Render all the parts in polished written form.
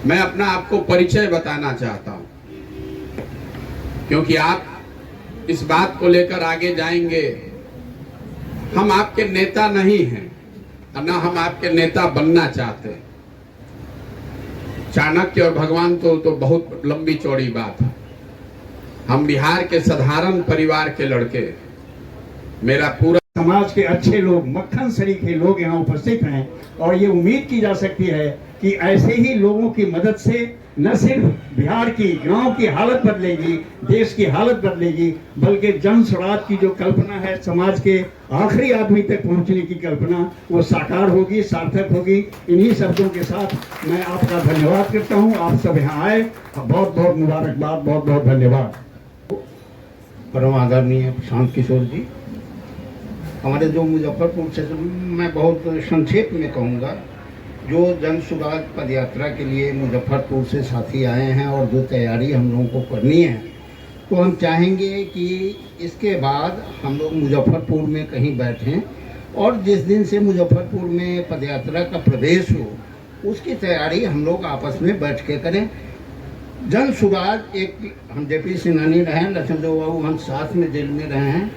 मैं अपना आपको परिचय बताना चाहता हूं, क्योंकि आप इस बात को लेकर आगे जाएंगे। हम आपके नेता नहीं हैं और ना हम आपके नेता बनना चाहते। चाणक्य और भगवान तो बहुत लंबी चौड़ी बात है। हम बिहार के साधारण परिवार के लड़के, मेरा पूरा समाज के अच्छे लोग, मक्खन सरीखे लोग यहाँ उपस्थित हैं और ये उम्मीद की जा सकती है कि ऐसे ही लोगों की मदद से न सिर्फ बिहार की गांव की हालत बदलेगी, देश की हालत बदलेगी, बल्कि जन स्वराज की जो कल्पना है, समाज के आखिरी आदमी तक पहुंचने की कल्पना, वो साकार होगी, सार्थक होगी। इन्हीं शब्दों के साथ मैं आपका धन्यवाद करता हूं। आप सब यहाँ आए, बहुत बहुत मुबारकबाद, बहुत बहुत धन्यवाद। परम आदरणीय प्रशांत किशोर जी, हमारे जो मुजफ्फरपुर से, मैं बहुत संक्षेप में कहूँगा, जो जन सुराज पद यात्रा के लिए मुजफ्फरपुर से साथी आए हैं और जो तैयारी हम लोगों को करनी है, तो हम चाहेंगे कि इसके बाद हम लोग मुजफ्फरपुर में कहीं बैठें और जिस दिन से मुजफ्फरपुर में पद यात्रा का प्रवेश हो, उसकी तैयारी हम लोग आपस में बैठ के करें। जन सुराज एक, हम जेपी सेनानी रहे हैं, लक्ष्मणदेव बाबू हम साथ में जेल में रहे हैं,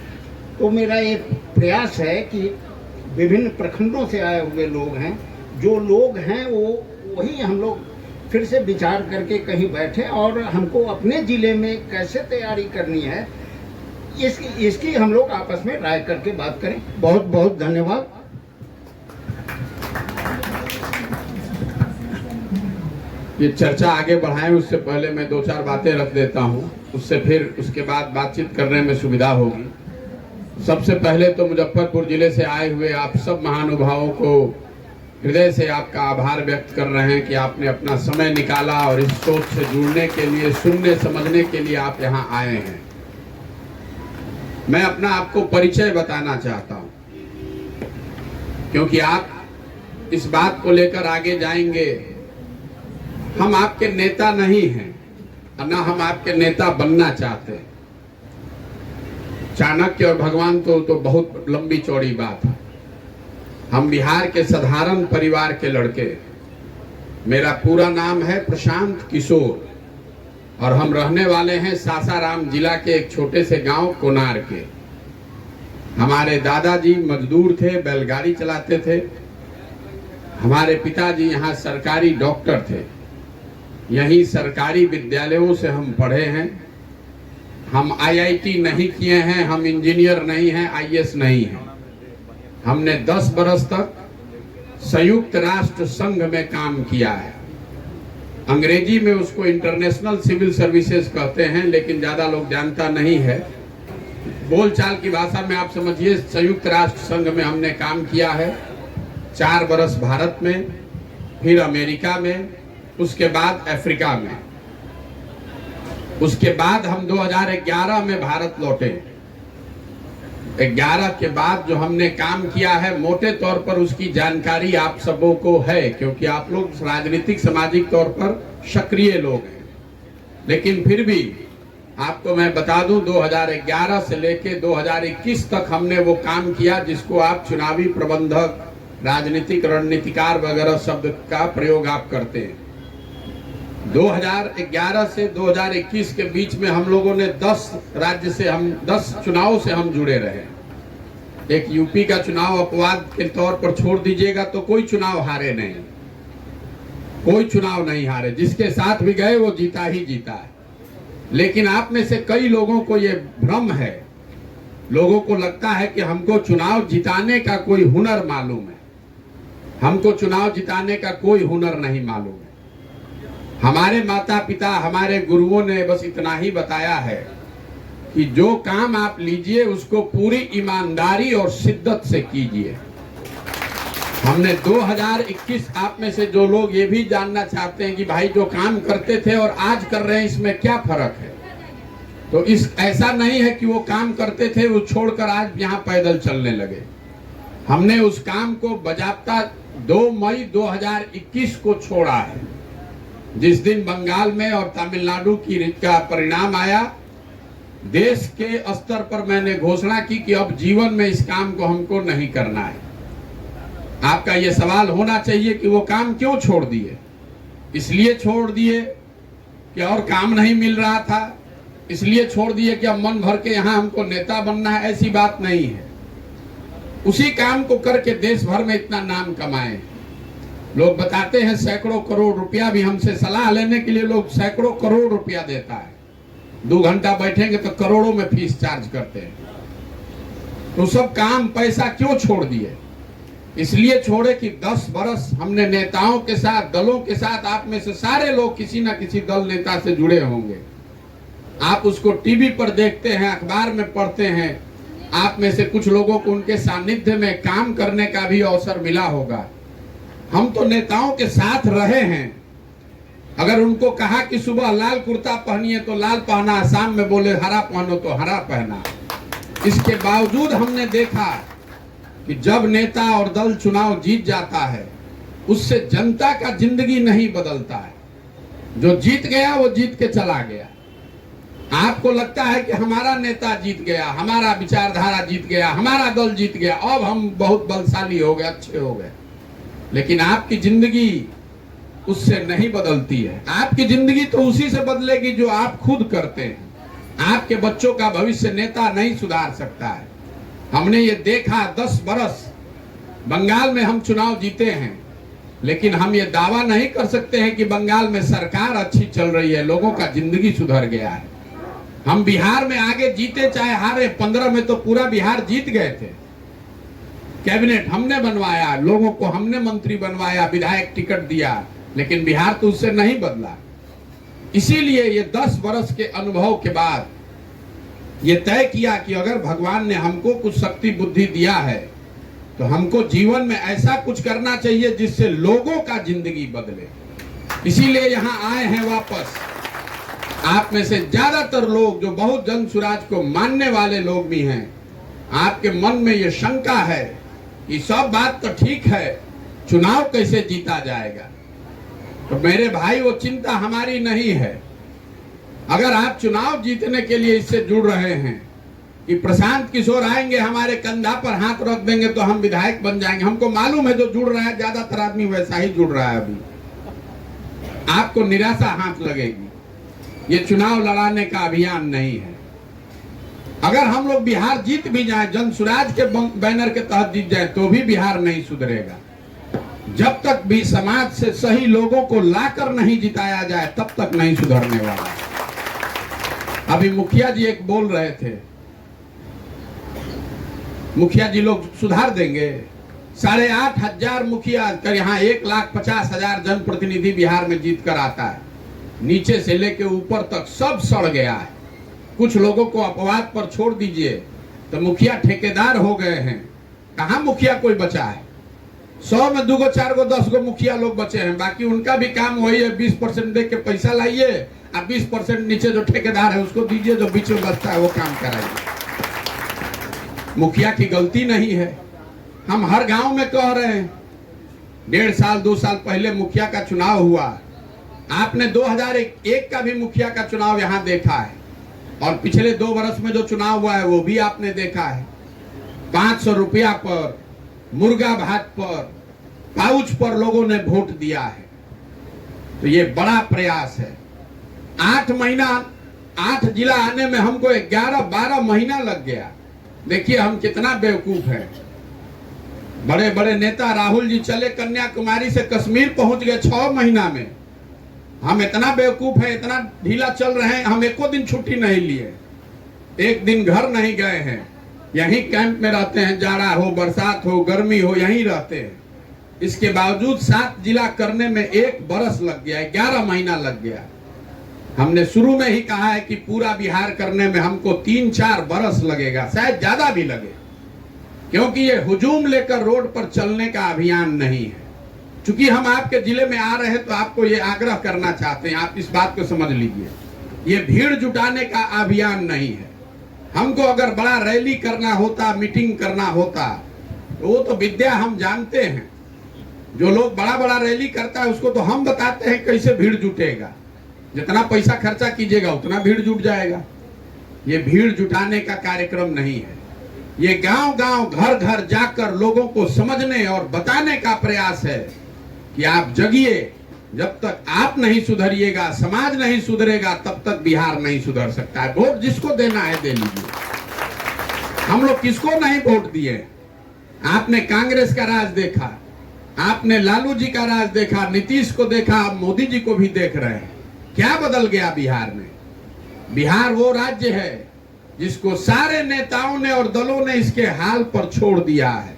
तो मेरा एक प्रयास है कि विभिन्न प्रखंडों से आए हुए लोग हैं, जो लोग हैं वो वही हम लोग फिर से विचार करके कहीं बैठे और हमको अपने ज़िले में कैसे तैयारी करनी है, इसकी हम लोग आपस में राय करके बात करें। बहुत बहुत धन्यवाद। ये चर्चा आगे बढ़ाएं उससे पहले मैं दो चार बातें रख देता हूं, उससे फिर उसके बाद बातचीत करने में सुविधा होगी। सबसे पहले तो मुजफ्फरपुर जिले से आए हुए आप सब महानुभावों को हृदय से आपका आभार व्यक्त कर रहे हैं कि आपने अपना समय निकाला और इस सोच से जुड़ने के लिए, सुनने समझने के लिए आप यहाँ आए हैं। मैं अपना आपको परिचय बताना चाहता हूँ, क्योंकि आप इस बात को लेकर आगे जाएंगे। हम आपके नेता नहीं हैं और ना हम आपके नेता बनना चाहते। चाणक्य और भगवान तो बहुत लंबी चौड़ी बात है। हम बिहार के साधारण परिवार के लड़के, मेरा पूरा नाम है प्रशांत किशोर और हम रहने वाले हैं सासाराम जिला के एक छोटे से गांव कोनार के। हमारे दादाजी मजदूर थे, बैलगाड़ी चलाते थे। हमारे पिताजी यहाँ सरकारी डॉक्टर थे। यहीं सरकारी विद्यालयों से हम पढ़े हैं। हम आईआईटी नहीं किए हैं, हम इंजीनियर नहीं हैं, आईएएस नहीं हैं। हमने 10 बरस तक संयुक्त राष्ट्र संघ में काम किया है। अंग्रेजी में उसको इंटरनेशनल सिविल सर्विसेज कहते हैं, लेकिन ज्यादा लोग जानता नहीं है। बोलचाल की भाषा में आप समझिए, संयुक्त राष्ट्र संघ में हमने काम किया है। 4 बरस भारत में, फिर अमेरिका में, उसके बाद अफ्रीका में। उसके बाद हम 2011 में भारत लौटे। 11 के बाद जो हमने काम किया है, मोटे तौर पर उसकी जानकारी आप सबों को है, क्योंकि आप लोग राजनीतिक सामाजिक तौर पर सक्रिय लोग हैं। लेकिन फिर भी आपको मैं बता दूं, 2011 से लेके 2021 तक हमने वो काम किया जिसको आप चुनावी प्रबंधक, राजनीतिक रणनीतिकार वगैरह शब्द का प्रयोग आप करते हैं। 2011 से 2021 के बीच में हम लोगों ने 10 राज्य से, हम 10 चुनाव से हम जुड़े रहे। एक यूपी का चुनाव अपवाद के तौर पर छोड़ दीजिएगा तो कोई चुनाव हारे नहीं, कोई चुनाव नहीं हारे। जिसके साथ भी गए वो जीता ही जीता है। लेकिन आप में से कई लोगों को ये भ्रम है, लोगों को लगता है कि हमको चुनाव जिताने का कोई हुनर मालूम है। हमको चुनाव जिताने का कोई हुनर नहीं मालूम है। हमारे माता पिता, हमारे गुरुओं ने बस इतना ही बताया है कि जो काम आप लीजिए उसको पूरी ईमानदारी और शिद्दत से कीजिए। हमने 2021, आप में से जो लोग ये भी जानना चाहते हैं कि भाई जो काम करते थे और आज कर रहे हैं इसमें क्या फर्क है, तो ऐसा नहीं है कि वो काम करते थे वो छोड़कर आज यहाँ पैदल चलने लगे। हमने उस काम को बजाबता 2 मई 2021 को छोड़ा है, जिस दिन बंगाल में और तमिलनाडु का परिणाम आया। देश के स्तर पर मैंने घोषणा की कि अब जीवन में इस काम को हमको नहीं करना है। आपका ये सवाल होना चाहिए कि वो काम क्यों छोड़ दिए। इसलिए छोड़ दिए कि और काम नहीं मिल रहा था, इसलिए छोड़ दिए कि अब मन भर के यहाँ हमको नेता बनना है, ऐसी बात नहीं है। उसी काम को करके देश भर में इतना नाम कमाए। लोग बताते हैं सैकड़ों करोड़ रुपया भी, हमसे सलाह लेने के लिए लोग सैकड़ों करोड़ रुपया देता है। 2 घंटा बैठेंगे तो करोड़ों में फीस चार्ज करते हैं। तो सब काम पैसा क्यों छोड़ दिए? इसलिए छोड़े कि 10 बरस हमने नेताओं के साथ, दलों के साथ, आप में से सारे लोग किसी ना किसी दल नेता से जुड़े होंगे। आप उसको टीवी पर देखते हैं, अखबार में पढ़ते हैं। आप में से कुछ लोगों को उनके सानिध्य में काम करने का भी अवसर मिला होगा। हम तो नेताओं के साथ रहे हैं। अगर उनको कहा कि सुबह लाल कुर्ता पहनिए तो लाल पहना, शाम में बोले हरा पहनो तो हरा पहना। इसके बावजूद हमने देखा कि जब नेता और दल चुनाव जीत जाता है, उससे जनता का जिंदगी नहीं बदलता है। जो जीत गया वो जीत के चला गया। आपको लगता है कि हमारा नेता जीत गया, हमारा विचारधारा जीत गया, हमारा दल जीत गया, अब हम बहुत बलशाली हो गए, अच्छे हो गए। लेकिन आपकी जिंदगी उससे नहीं बदलती है। आपकी जिंदगी तो उसी से बदलेगी जो आप खुद करते हैं। आपके बच्चों का भविष्य नेता नहीं सुधार सकता है। हमने ये देखा 10 बरस बंगाल में हम चुनाव जीते हैं, लेकिन हम ये दावा नहीं कर सकते हैं कि बंगाल में सरकार अच्छी चल रही है, लोगों का जिंदगी सुधर गया है। हम बिहार में आगे जीते चाहे हारे, 15 में तो पूरा बिहार जीत गए थे। कैबिनेट हमने बनवाया, लोगों को हमने मंत्री बनवाया, विधायक टिकट दिया, लेकिन बिहार तो उससे नहीं बदला। इसीलिए ये 10 बरस के अनुभव के बाद ये तय किया कि अगर भगवान ने हमको कुछ शक्ति बुद्धि दिया है तो हमको जीवन में ऐसा कुछ करना चाहिए जिससे लोगों का जिंदगी बदले। इसीलिए यहाँ आए हैं वापस। आप में से ज्यादातर लोग जो बहुत जन सुराज को मानने वाले लोग भी हैं, आपके मन में ये शंका है कि सब बात तो ठीक है, चुनाव कैसे जीता जाएगा। तो मेरे भाई, वो चिंता हमारी नहीं है। अगर आप चुनाव जीतने के लिए इससे जुड़ रहे हैं कि प्रशांत किशोर आएंगे, हमारे कंधा पर हाथ रख देंगे तो हम विधायक बन जाएंगे, हमको मालूम है जो जुड़ रहा है ज्यादातर आदमी वैसा ही जुड़ रहा है। अभी आपको निराशा हाथ लगेगी। ये चुनाव लड़ाने का अभियान नहीं है। अगर हम लोग बिहार जीत भी जाए, जन सुराज के बैनर के तहत जीत जाए, तो भी बिहार नहीं सुधरेगा। जब तक भी समाज से सही लोगों को लाकर नहीं जिताया जाए, तब तक नहीं सुधरने वाला। अभी मुखिया जी एक बोल रहे थे, मुखिया जी लोग सुधार देंगे। 8,500 मुखिया कर यहाँ 1,50,000 जनप्रतिनिधि बिहार में जीत कर आता है। नीचे से लेके ऊपर तक सब सड़ गया है। कुछ लोगों को अपवाद पर छोड़ दीजिए तो मुखिया ठेकेदार हो गए हैं। कहाँ मुखिया कोई बचा है? 100 में 2 गो 4 गो 10 गो मुखिया लोग बचे हैं। बाकी उनका भी काम वही है, 20% दे के पैसा लाइए और 20% नीचे जो ठेकेदार है उसको दीजिए, जो बीच में बचता है वो काम कराइए। मुखिया की गलती नहीं है। हम हर गांव में कह रहे हैं। 1.5 साल 2 साल पहले मुखिया का चुनाव हुआ। आपने 2001 का भी मुखिया का चुनाव यहाँ देखा है, और पिछले 2 वर्ष में जो चुनाव हुआ है वो भी आपने देखा है। 500 रुपया पर, मुर्गा भात पर, पाउच पर लोगों ने वोट दिया है। तो ये बड़ा प्रयास है। 8 महीना, 8 जिला आने में हमको 11-12 महीना लग गया। देखिए हम कितना बेवकूफ हैं। बड़े बड़े नेता राहुल जी चले कन्याकुमारी से कश्मीर पहुंच गए 6 महीना में। हम इतना बेवकूफ है, इतना ढीला चल रहे हैं, हम एको दिन छुट्टी नहीं लिए, एक दिन घर नहीं गए हैं, यहीं कैंप में रहते हैं। जाड़ा हो, बरसात हो, गर्मी हो, यहीं रहते हैं। इसके बावजूद 7 जिला करने में 1 बरस लग गया, 11 महीना लग गया। हमने शुरू में ही कहा है कि पूरा बिहार करने में हमको 3-4 बरस लगेगा, शायद ज्यादा भी लगे, क्योंकि ये हुजूम लेकर रोड पर चलने का अभियान नहीं है। चूंकि हम आपके जिले में आ रहे हैं तो आपको ये आग्रह करना चाहते हैं, आप इस बात को समझ लीजिए। ये भीड़ जुटाने का अभियान नहीं है। हमको अगर बड़ा रैली करना होता, मीटिंग करना होता, तो वो तो विद्या हम जानते हैं। जो लोग बड़ा बड़ा रैली करता है उसको तो हम बताते हैं कैसे भीड़ जुटेगा। जितना पैसा खर्चा कीजिएगा उतना भीड़ जुट जाएगा। ये भीड़ जुटाने का कार्यक्रम नहीं है। ये गांव गांव, घर घर जाकर लोगों को समझने और बताने का प्रयास है कि आप जगिए, जब तक आप नहीं सुधरिएगा, समाज नहीं सुधरेगा, तब तक बिहार नहीं सुधर सकता है। वोट जिसको देना है दे लीजिए। हम लोग किसको नहीं वोट दिए? आपने कांग्रेस का राज देखा, आपने लालू जी का राज देखा, नीतीश को देखा, आप मोदी जी को भी देख रहे हैं। क्या बदल गया बिहार में? बिहार वो राज्य है जिसको सारे नेताओं ने और दलों ने इसके हाल पर छोड़ दिया है।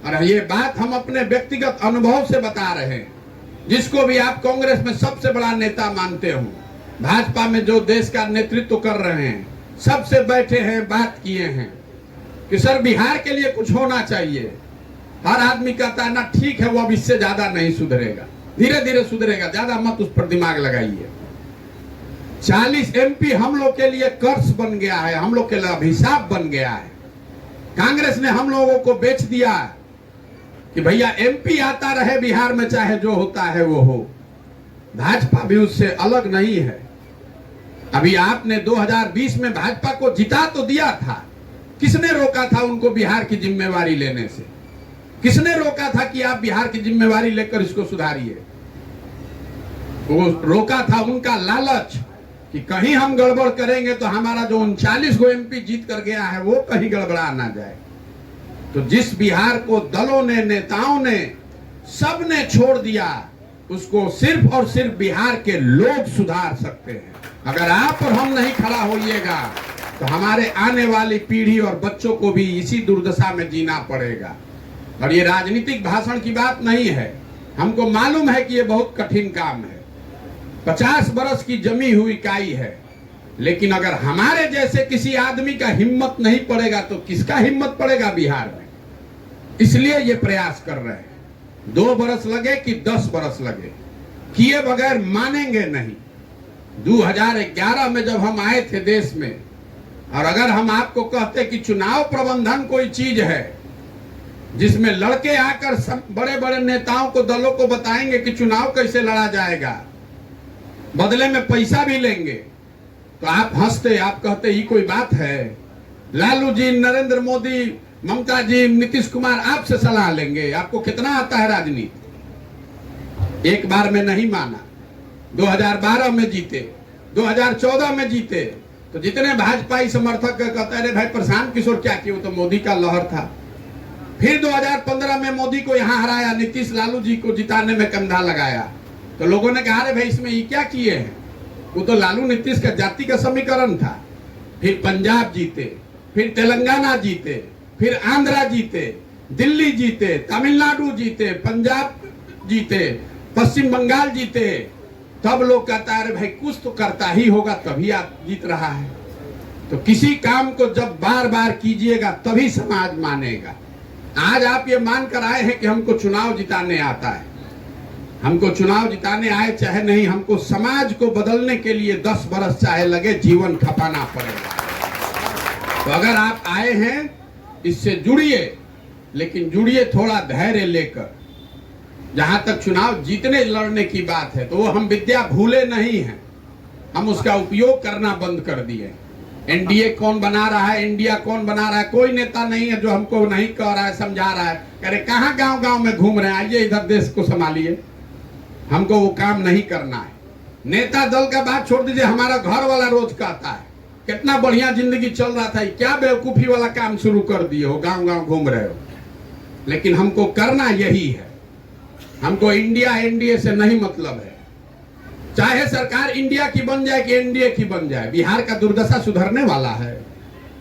और ये बात हम अपने व्यक्तिगत अनुभव से बता रहे हैं। जिसको भी आप कांग्रेस में सबसे बड़ा नेता मानते हो, भाजपा में जो देश का नेतृत्व कर रहे हैं, सबसे बैठे हैं, बात किए हैं कि सर बिहार के लिए कुछ होना चाहिए। हर आदमी कहता है ना ठीक है, वो अब इससे ज्यादा नहीं सुधरेगा, धीरे धीरे सुधरेगा, ज्यादा मत उस पर दिमाग लगाइए। 40 MP हम लोग के लिए कर्ज बन गया है, हम लोग के लिए अभिशाप बन गया है। कांग्रेस ने हम लोगों को बेच दिया कि भैया MP आता रहे बिहार में, चाहे जो होता है वो हो। भाजपा भी उससे अलग नहीं है। अभी आपने 2020 में भाजपा को जिता तो दिया था, किसने रोका था उनको बिहार की जिम्मेवारी लेने से? किसने रोका था कि आप बिहार की जिम्मेवारी लेकर इसको सुधारिए? वो रोका था उनका लालच कि कहीं हम गड़बड़ करेंगे तो हमारा जो 39 गो MP जीत कर गया है वो कहीं गड़बड़ा ना जाए। तो जिस बिहार को दलों ने, नेताओं ने, सब ने छोड़ दिया, उसको सिर्फ और सिर्फ बिहार के लोग सुधार सकते हैं। अगर आप और हम नहीं खड़ा होइएगा तो हमारे आने वाली पीढ़ी और बच्चों को भी इसी दुर्दशा में जीना पड़ेगा। और ये राजनीतिक भाषण की बात नहीं है, हमको मालूम है कि ये बहुत कठिन काम है। 50 बरस की जमी हुई इकाई है, लेकिन अगर हमारे जैसे किसी आदमी का हिम्मत नहीं पड़ेगा तो किसका हिम्मत पड़ेगा बिहार में? इसलिए ये प्रयास कर रहे हैं। 2 बरस लगे कि 10 बरस लगे, किए बगैर मानेंगे नहीं। 2011 में जब हम आए थे देश में, और अगर हम आपको कहते कि चुनाव प्रबंधन कोई चीज है जिसमें लड़के आकर बड़े बड़े नेताओं को, दलों को बताएंगे कि चुनाव कैसे लड़ा जाएगा, बदले में पैसा भी लेंगे, तो आप हंसते, आप कहते ये कोई बात है? लालू जी, नरेंद्र मोदी, ममता जी, नीतीश कुमार आपसे सलाह लेंगे? आपको कितना आता है राजनीति? एक बार में नहीं माना। 2012 में जीते, 2014 में जीते, तो जितने भाजपाई समर्थक कहते अरे भाई प्रशांत किशोर क्या किए, वो तो मोदी का लहर था। फिर 2015 में मोदी को यहाँ हराया, नीतीश लालू जी को जिताने में कंधा लगाया, तो लोगों ने कहा अरे भाई इसमें ये क्या किए हैं, वो तो लालू नीतीश का जाति का समीकरण था। फिर पंजाब जीते, फिर तेलंगाना जीते, फिर आंध्रा जीते, दिल्ली जीते, तमिलनाडु जीते, पंजाब जीते, पश्चिम बंगाल जीते। तब लोग कहता है अरे भाई कुछ तो करता ही होगा तभी आप जीत रहा है। तो किसी काम को जब बार बार कीजिएगा तभी समाज मानेगा। आज आप ये मान कर आए हैं कि हमको चुनाव जिताने आता है। हमको चुनाव जिताने आए चाहे नहीं, हमको समाज को बदलने के लिए 10 बरस चाहे लगे, जीवन खपाना पड़ेगा। तो अगर आप आए हैं इससे जुड़िए, लेकिन जुड़िए थोड़ा धैर्य लेकर। जहां तक चुनाव जीतने लड़ने की बात है तो वो हम विद्या भूले नहीं हैं, हम उसका उपयोग करना बंद कर दिए। एनडीए कौन बना रहा है, इंडिया कौन बना रहा है, कोई नेता नहीं है जो हमको नहीं कह रहा है, समझा रहा है, कह रहे कहाँ गांव गांव में घूम रहे हैं, आइए इधर देश को संभालिए। हमको वो काम नहीं करना है। नेता दल का बात छोड़ दीजिए, हमारा घर वाला रोज कहता है कितना बढ़िया जिंदगी चल रहा था, क्या बेवकूफी वाला काम शुरू कर दिए हो, गांव गांव घूम रहे हो। लेकिन हमको करना यही है। हमको इंडिया एनडीए से नहीं मतलब है, चाहे सरकार इंडिया की बन जाए कि एनडीए की बन जाए। बिहार का दुर्दशा सुधरने वाला है?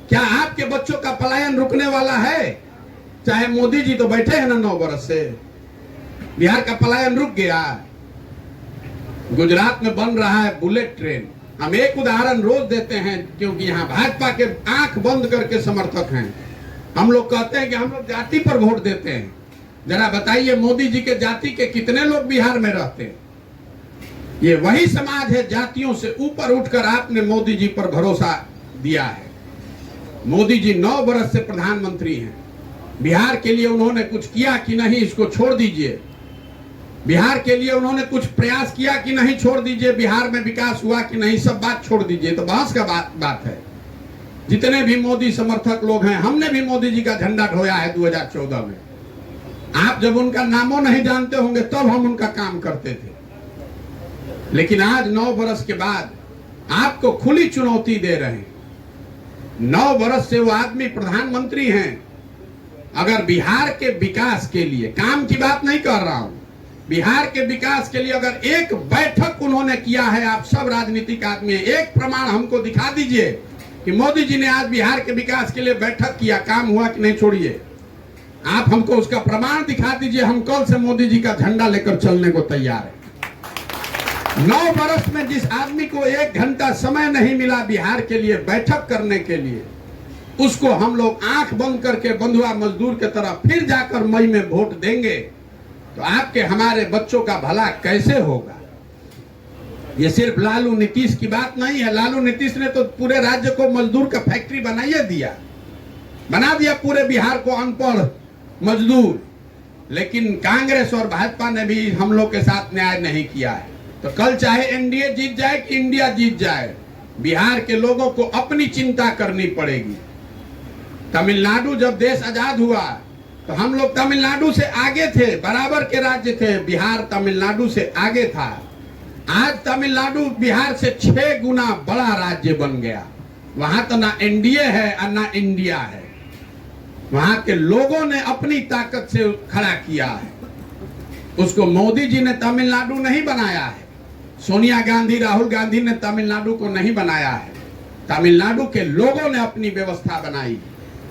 क्या आपके बच्चों का पलायन रुकने वाला है? चाहे मोदी जी तो बैठे हैं ना 9 बरस से, बिहार का पलायन रुक गया। गुजरात में बन रहा है बुलेट ट्रेन। हम एक उदाहरण रोज देते हैं क्योंकि यहाँ भाजपा के आंख बंद करके समर्थक हैं। हम लोग कहते हैं कि हम लोग जाति पर वोट देते हैं। जरा बताइए मोदी जी के जाति के कितने लोग बिहार में रहते हैं? ये वही समाज है, जातियों से ऊपर उठकर आपने मोदी जी पर भरोसा दिया है। मोदी जी 9 बरस से प्रधानमंत्री हैं। बिहार के लिए उन्होंने कुछ किया कि नहीं, इसको छोड़ दीजिए। बिहार के लिए उन्होंने कुछ प्रयास किया कि नहीं, छोड़ दीजिए। बिहार में विकास हुआ कि नहीं, सब बात छोड़ दीजिए। तो बहस का बात है। जितने भी मोदी समर्थक लोग हैं, हमने भी मोदी जी का झंडा ढोया है 2014 में। आप जब उनका नामों नहीं जानते होंगे तब हम उनका काम करते थे। लेकिन आज 9 बरस के बाद आपको खुली चुनौती दे रहे हैं। 9 बरस से वो आदमी प्रधानमंत्री हैं। अगर बिहार के विकास के लिए, काम की बात नहीं कर रहा हूं, बिहार के विकास के लिए अगर एक बैठक उन्होंने किया है, आप सब राजनीतिक आदमी, एक प्रमाण हमको दिखा दीजिए कि मोदी जी ने आज बिहार के विकास के लिए बैठक किया, काम हुआ कि नहीं, छोड़िए, आप हमको उसका प्रमाण दिखा दीजिए। हम कल से मोदी जी का झंडा लेकर चलने को तैयार है। 9 बरस में जिस आदमी को 1 घंटा समय नहीं मिला बिहार के लिए बैठक करने के लिए, उसको हम लोग आंख बंद करके बंधुआ मजदूर के तरह फिर जाकर मई में वोट देंगे तो आपके हमारे बच्चों का भला कैसे होगा? ये सिर्फ लालू नीतीश की बात नहीं है। लालू नीतीश ने तो पूरे राज्य को मजदूर का फैक्ट्री बना दिया पूरे बिहार को अनपढ़ मजदूर। लेकिन कांग्रेस और भाजपा ने भी हम लोग के साथ न्याय नहीं किया है। तो कल चाहे एनडीए जीत जाए कि इंडिया जीत जाए, बिहार के लोगों को अपनी चिंता करनी पड़ेगी। तमिलनाडु जब देश आजाद हुआ तो हम लोग तमिलनाडु से आगे थे, बराबर के राज्य थे। बिहार तमिलनाडु से आगे था। आज तमिलनाडु बिहार से 6 गुना बड़ा राज्य बन गया। वहां तो ना एनडीए है और ना इंडिया है। वहां के लोगों ने अपनी ताकत से खड़ा किया है। उसको मोदी जी ने तमिलनाडु नहीं बनाया है, सोनिया गांधी, राहुल गांधी ने तमिलनाडु को नहीं बनाया है। तमिलनाडु के लोगों ने अपनी व्यवस्था बनाई।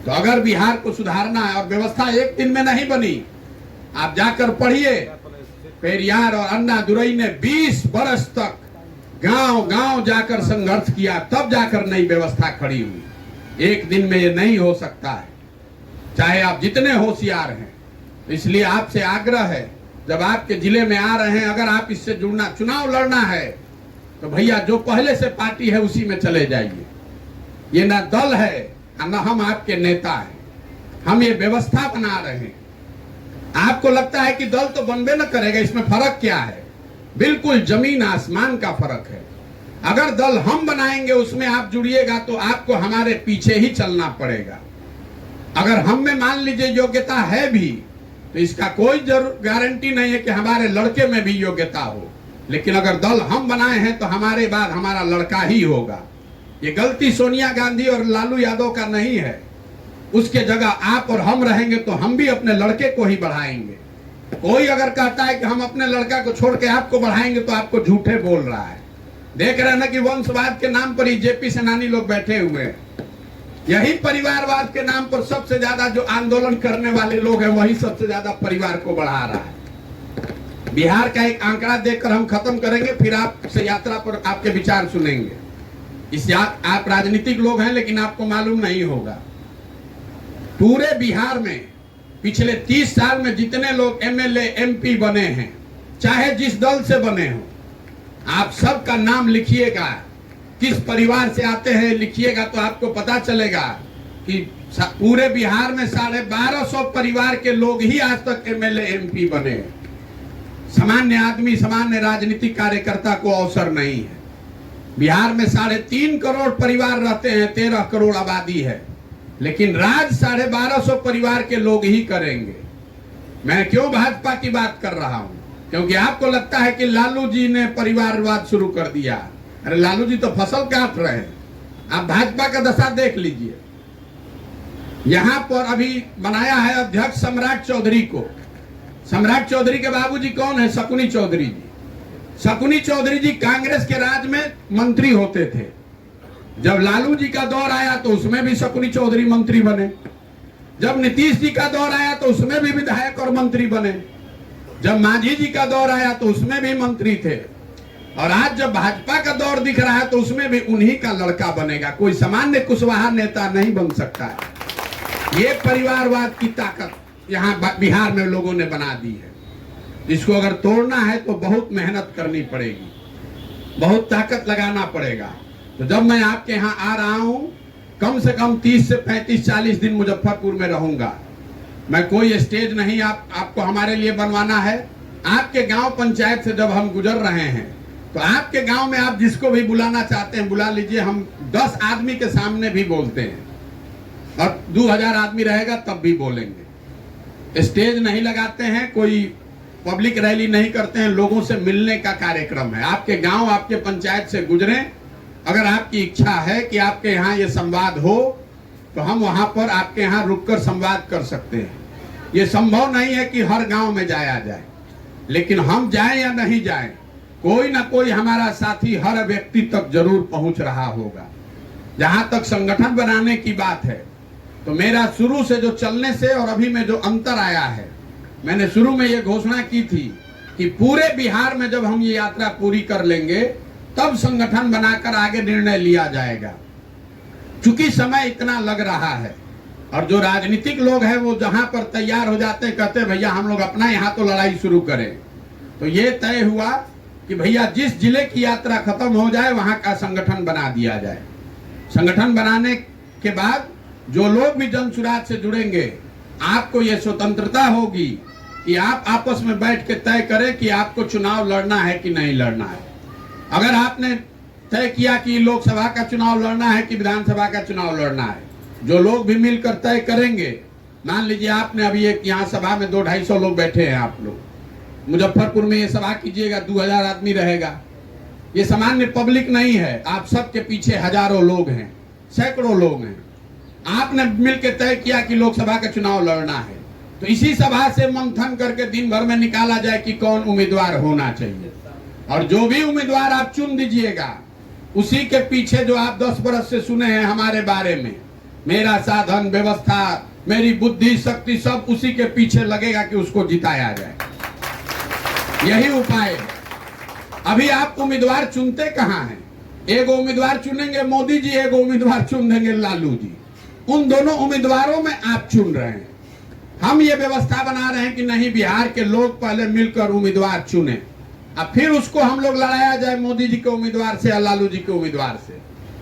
तो अगर बिहार को सुधारना है, और व्यवस्था एक दिन में नहीं बनी, आप जाकर पढ़िए। पेरियार और अन्ना दुरई ने 20 बरस तक गांव-गांव जाकर संघर्ष किया, तब जाकर नई व्यवस्था खड़ी हुई। एक दिन में ये नहीं हो सकता है, चाहे आप जितने होशियार हैं। इसलिए आपसे आग्रह है, जब आपके जिले में आ रहे हैं, अगर आप इससे जुड़ना, चुनाव लड़ना है, तो भैया जो पहले से पार्टी है उसी में चले जाइए। ये ना दल है न हम आपके नेता हैं, हम ये व्यवस्था बना रहे हैं। आपको लगता है कि दल तो बनबे न करेगा, इसमें फर्क क्या है? बिल्कुल जमीन आसमान का फर्क है। अगर दल हम बनाएंगे, उसमें आप जुड़िएगा, तो आपको हमारे पीछे ही चलना पड़ेगा। अगर हम में मान लीजिए योग्यता है भी, तो इसका कोई गारंटी नहीं है कि हमारे लड़के में भी योग्यता हो। लेकिन अगर दल हम बनाए हैं तो हमारे बाद हमारा लड़का ही होगा। ये गलती सोनिया गांधी और लालू यादव का नहीं है। उसके जगह आप और हम रहेंगे तो हम भी अपने लड़के को ही बढ़ाएंगे। कोई अगर कहता है कि हम अपने लड़का को छोड़ के आपको बढ़ाएंगे, तो आपको झूठे बोल रहा है। देख रहे हैं ना कि वंशवाद के नाम पर ही जेपी सेनानी लोग बैठे हुए हैं। यही परिवारवाद के नाम पर सबसे ज्यादा जो आंदोलन करने वाले लोग हैं, वही सबसे ज्यादा परिवार को बढ़ा रहा है। बिहार का एक आंकड़ा देखकर हम खत्म करेंगे, फिर आपसे यात्रा पर आपके विचार सुनेंगे। आप राजनीतिक लोग हैं, लेकिन आपको मालूम नहीं होगा, पूरे बिहार में पिछले 30 साल में जितने लोग एमएलए एमपी बने हैं, चाहे जिस दल से बने हो, आप सबका नाम लिखिएगा, किस परिवार से आते हैं लिखिएगा, तो आपको पता चलेगा कि पूरे बिहार में 1250 परिवार के लोग ही आज तक एमएलए एमपी बने। सामान्य आदमी, सामान्य राजनीतिक कार्यकर्ता को अवसर नहीं है। बिहार में 3.5 करोड़ परिवार रहते हैं, 13 करोड़ आबादी है, लेकिन राज 1250 परिवार के लोग ही करेंगे। मैं क्यों भाजपा की बात कर रहा हूं? क्योंकि आपको लगता है कि लालू जी ने परिवारवाद शुरू कर दिया। अरे लालू जी तो फसल काट रहे हैं। आप भाजपा का दशा देख लीजिए। यहां पर अभी बनाया है अध्यक्ष सम्राट चौधरी को। सम्राट चौधरी के बाबूजी कौन है? शकुनी चौधरी जी। शकुनी चौधरी जी कांग्रेस के राज में मंत्री होते थे। जब लालू जी का दौर आया तो उसमें भी शकुनी चौधरी मंत्री बने। जब नीतीश जी का दौर आया तो उसमें भी विधायक और मंत्री बने। जब मांझी जी का दौर आया तो उसमें भी मंत्री थे। और आज जब भाजपा का दौर दिख रहा है तो उसमें भी उन्हीं का लड़का बनेगा। कोई सामान्य कुशवाहा नेता नहीं बन सकता है। ये परिवारवाद की ताकत यहाँ बिहार में लोगों ने बना दी है। इसको अगर तोड़ना है तो बहुत मेहनत करनी पड़ेगी, बहुत ताकत लगाना पड़ेगा। तो जब मैं आपके यहाँ आ रहा हूँ, कम से कम 30 से 35-40 दिन मुजफ्फरपुर में रहूंगा। मैं कोई स्टेज नहीं आपको हमारे लिए बनवाना है। आपके गांव पंचायत से जब हम गुजर रहे हैं तो आपके गांव में आप जिसको भी बुलाना चाहते हैं बुला लीजिए। हम 10 आदमी के सामने भी बोलते हैं और 2000 आदमी रहेगा तब भी बोलेंगे। स्टेज नहीं लगाते हैं, कोई पब्लिक रैली नहीं करते हैं, लोगों से मिलने का कार्यक्रम है। आपके गांव, आपके पंचायत से गुजरे, अगर आपकी इच्छा है कि आपके यहाँ ये संवाद हो तो हम वहां पर आपके यहाँ रुककर संवाद कर सकते हैं। ये संभव नहीं है कि हर गांव में जाया जाए, लेकिन हम जाएं या नहीं जाएं, कोई ना कोई हमारा साथी हर व्यक्ति तक जरूर पहुंच रहा होगा। जहां तक संगठन बनाने की बात है, तो मेरा शुरू से जो चलने से और अभी में जो अंतर आया है, मैंने शुरू में ये घोषणा की थी कि पूरे बिहार में जब हम ये यात्रा पूरी कर लेंगे तब संगठन बनाकर आगे निर्णय लिया जाएगा। चूंकि समय इतना लग रहा है और जो राजनीतिक लोग हैं वो जहां पर तैयार हो जाते हैं, कहते हैं भैया हम लोग अपना यहाँ तो लड़ाई शुरू करें, तो ये तय हुआ कि भैया जिस जिले की यात्रा खत्म हो जाए वहां का संगठन बना दिया जाए। संगठन बनाने के बाद जो लोग भी जन सुराज से जुड़ेंगे, आपको ये स्वतंत्रता होगी कि आप आपस में बैठ के तय करें कि आपको चुनाव लड़ना है कि नहीं लड़ना है। अगर आपने तय किया कि लोकसभा का चुनाव लड़ना है कि विधानसभा का चुनाव लड़ना है, जो लोग भी मिलकर तय करेंगे। मान लीजिए आपने अभी एक यहाँ सभा में 200-250 लोग बैठे हैं, आप लोग मुजफ्फरपुर में ये सभा कीजिएगा, 2000 आदमी रहेगा। ये सामान्य पब्लिक नहीं है, आप सबके पीछे हजारों लोग हैं, सैकड़ों लोग हैं। आपने मिलकर तय किया कि लोकसभा का चुनाव लड़ना है, तो इसी सभा से मंथन करके दिन भर में निकाला जाए कि कौन उम्मीदवार होना चाहिए, और जो भी उम्मीदवार आप चुन दीजिएगा उसी के पीछे जो आप 10 बरस से सुने हैं हमारे बारे में, मेरा साधन, व्यवस्था, मेरी बुद्धि, शक्ति, सब उसी के पीछे लगेगा कि उसको जिताया जाए। यही उपाय है। अभी आप उम्मीदवार चुनते कहाँ हैं? एक उम्मीदवार चुनेंगे मोदी जी, एक उम्मीदवार चुन देंगे लालू जी। उन दोनों उम्मीदवारों में आप चुन रहे हैं। हम ये व्यवस्था बना रहे हैं कि नहीं, बिहार के लोग पहले मिलकर उम्मीदवार चुने, अब फिर उसको हम लोग लड़ाया जाए मोदी जी के उम्मीदवार से या लालू जी के उम्मीदवार से।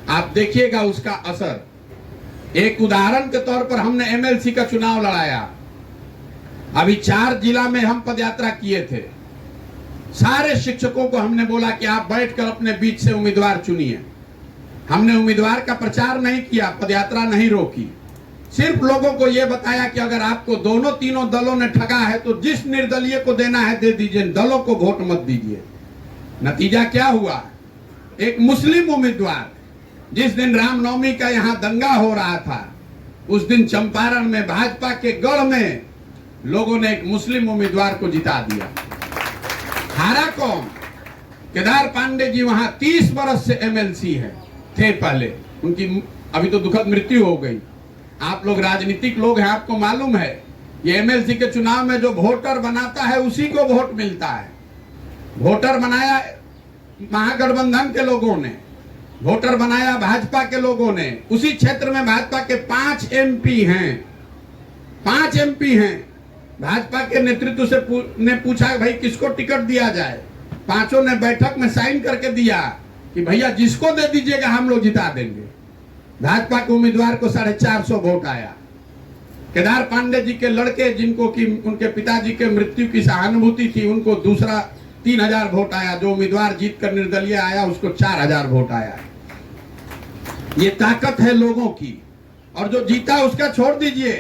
आप देखिएगा उसका असर। एक उदाहरण के तौर पर हमने एमएलसी का चुनाव लड़ाया। अभी 4 जिला में हम पदयात्रा किए थे। सारे शिक्षकों को हमने बोला कि आप बैठकर अपने बीच से उम्मीदवार चुनिए। हमने उम्मीदवार का प्रचार नहीं किया, पदयात्रा नहीं रोकी, सिर्फ लोगों को यह बताया कि अगर आपको दोनों तीनों दलों ने ठगा है तो जिस निर्दलीय को देना है दे दीजिए, दलों को वोट मत दीजिए। नतीजा क्या हुआ? एक मुस्लिम उम्मीदवार, जिस दिन रामनवमी का यहाँ दंगा हो रहा था, उस दिन चंपारण में भाजपा के गढ़ में लोगों ने एक मुस्लिम उम्मीदवार को जिता दिया। हारा कौन? केदार पांडे जी वहां 30 बरस से एमएलसी थे पहले, उनकी अभी तो दुखद मृत्यु हो गई। आप लोग राजनीतिक लोग हैं, आपको मालूम है ये एमएलसी के चुनाव में जो वोटर बनाता है उसी को वोट मिलता है। वोटर बनाया महागठबंधन के लोगों ने, वोटर बनाया भाजपा के लोगों ने। उसी क्षेत्र में भाजपा के 5 एमपी हैं, 5 एमपी हैं। भाजपा के नेतृत्व से ने पूछा भाई किसको टिकट दिया जाए, पांचों ने बैठक में साइन करके दिया कि भैया जिसको दे दीजिएगा हम लोग जिता देंगे। भाजपा के उम्मीदवार को 450 वोट आया। केदार पांडे जी के लड़के, जिनको कि उनके पिताजी के मृत्यु की सहानुभूति थी, उनको दूसरा 3000 वोट आया। जो उम्मीदवार जीत कर निर्दलीय आया उसको 4000 वोट आया। ये ताकत है लोगों की। और जो जीता उसका छोड़ दीजिए,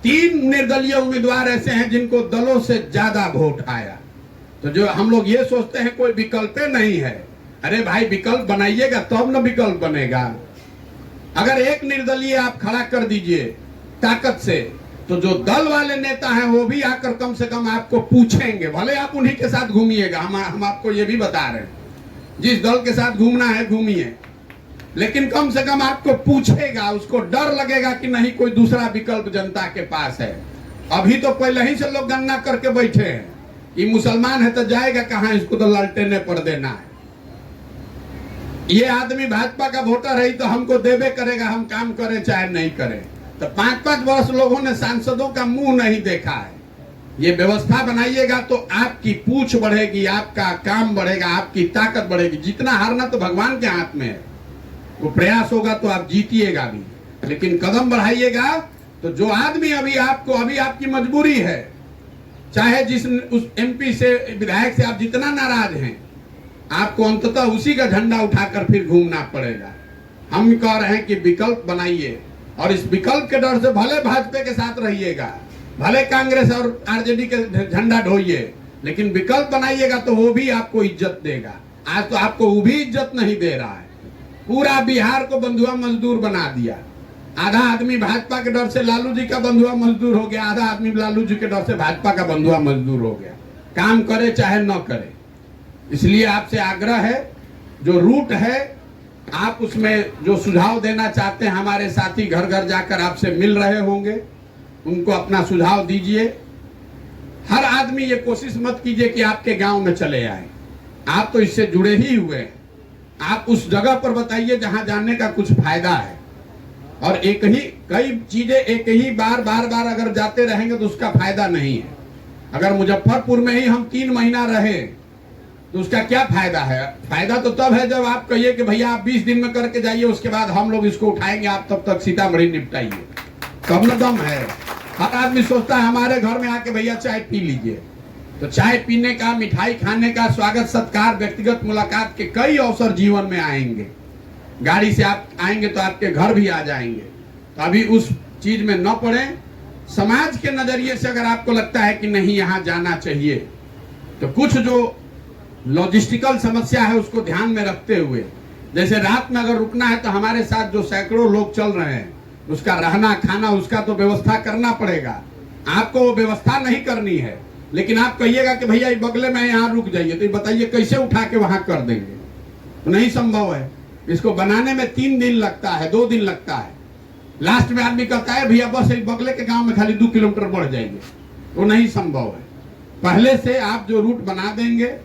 3 निर्दलीय उम्मीदवार ऐसे हैं जिनको दलों से ज्यादा वोट आया। तो जो हम लोग ये सोचते हैं कोई विकल्प नहीं है, अरे भाई विकल्प बनाइएगा तब न विकल्प बनेगा। अगर एक निर्दलीय आप खड़ा कर दीजिए ताकत से, तो जो दल वाले नेता हैं वो भी आकर कम से कम आपको पूछेंगे। भले आप उन्हीं के साथ घूमिएगा, हम आपको ये भी बता रहे हैं, जिस दल के साथ घूमना है घूमिए, लेकिन कम से कम आपको पूछेगा, उसको डर लगेगा कि नहीं कोई दूसरा विकल्प जनता के पास है। अभी तो पहले ही से लोग गणना करके बैठे हैं, ये मुसलमान है तो जाएगा कहां, इसको तो लालटेने पर देना है। ये आदमी भाजपा का वोटर है तो हमको देवे करेगा, हम काम करें चाहे नहीं करें। तो 5-5 वर्ष लोगों ने सांसदों का मुंह नहीं देखा है। ये व्यवस्था बनाइएगा तो आपकी पूछ बढ़ेगी, आपका काम बढ़ेगा, आपकी ताकत बढ़ेगी। जितना हारना तो भगवान के हाथ में है, वो प्रयास होगा तो आप जीतिएगा भी, लेकिन कदम बढ़ाइएगा। तो जो आदमी अभी आपकी मजबूरी है, चाहे जिस उस एमपी से, विधायक से आप जितना नाराज हैं, आपको अंततः उसी का झंडा उठाकर फिर घूमना पड़ेगा। हम कह रहे हैं कि विकल्प बनाइए, और इस विकल्प के डर से भले भाजपा के साथ रहिएगा, भले कांग्रेस और आरजेडी के झंडा ढोइए, लेकिन विकल्प बनाइएगा तो वो भी आपको इज्जत देगा। आज तो आपको वो भी इज्जत नहीं दे रहा है। पूरा बिहार को बंधुआ मजदूर बना दिया। आधा आदमी भाजपा के डर से लालू जी का बंधुआ मजदूर हो गया, आधा आदमी लालू जी के डर से भाजपा का बंधुआ मजदूर हो गया। काम करे चाहे न करे। इसलिए आपसे आग्रह है, जो रूट है आप उसमें जो सुझाव देना चाहते हैं, हमारे साथी घर घर जाकर आपसे मिल रहे होंगे, उनको अपना सुझाव दीजिए। हर आदमी ये कोशिश मत कीजिए कि आपके गांव में चले आए। आप तो इससे जुड़े ही हुए हैं। आप उस जगह पर बताइए जहां जाने का कुछ फायदा है। और एक ही कई चीजें एक ही बार अगर जाते रहेंगे तो उसका फायदा नहीं है। अगर मुजफ्फरपुर में ही हम 3 महीना रहे तो उसका क्या फायदा है? फायदा तो तब है जब आप कहिए कि भैया आप 20 दिन में करके जाइए, उसके बाद हम लोग इसको उठाएंगे, आप तब तक सीतामढ़ी निपटाइए, तब न दम है। हर आदमी सोचता है हमारे घर में आके भैया चाय पी लीजिए। तो चाय पीने का, मिठाई खाने का, स्वागत सत्कार, व्यक्तिगत मुलाकात के कई अवसर जीवन में आएंगे। गाड़ी से आप आएंगे तो आपके घर भी आ जाएंगे। तो अभी उस चीज में न पड़े। समाज के नजरिए से अगर आपको लगता है कि नहीं यहाँ जाना चाहिए, तो कुछ जो लॉजिस्टिकल समस्या है उसको ध्यान में रखते हुए, जैसे रात में अगर रुकना है तो हमारे साथ जो सैकड़ों लोग चल रहे हैं, उसका रहना खाना उसका तो व्यवस्था करना पड़ेगा। आपको वो व्यवस्था नहीं करनी है, लेकिन आप कहिएगा कि भैया बगले में यहाँ रुक जाइए, तो बताइए कैसे उठा के वहां कर देंगे? तो नहीं संभव है। इसको बनाने में 3 दिन लगता है, 2 दिन लगता है। लास्ट में आदमी कहता है भैया बस बगले के गांव में खाली 2 किलोमीटर बढ़ जाएंगे। वो नहीं संभव है। पहले से आप जो रूट बना देंगे,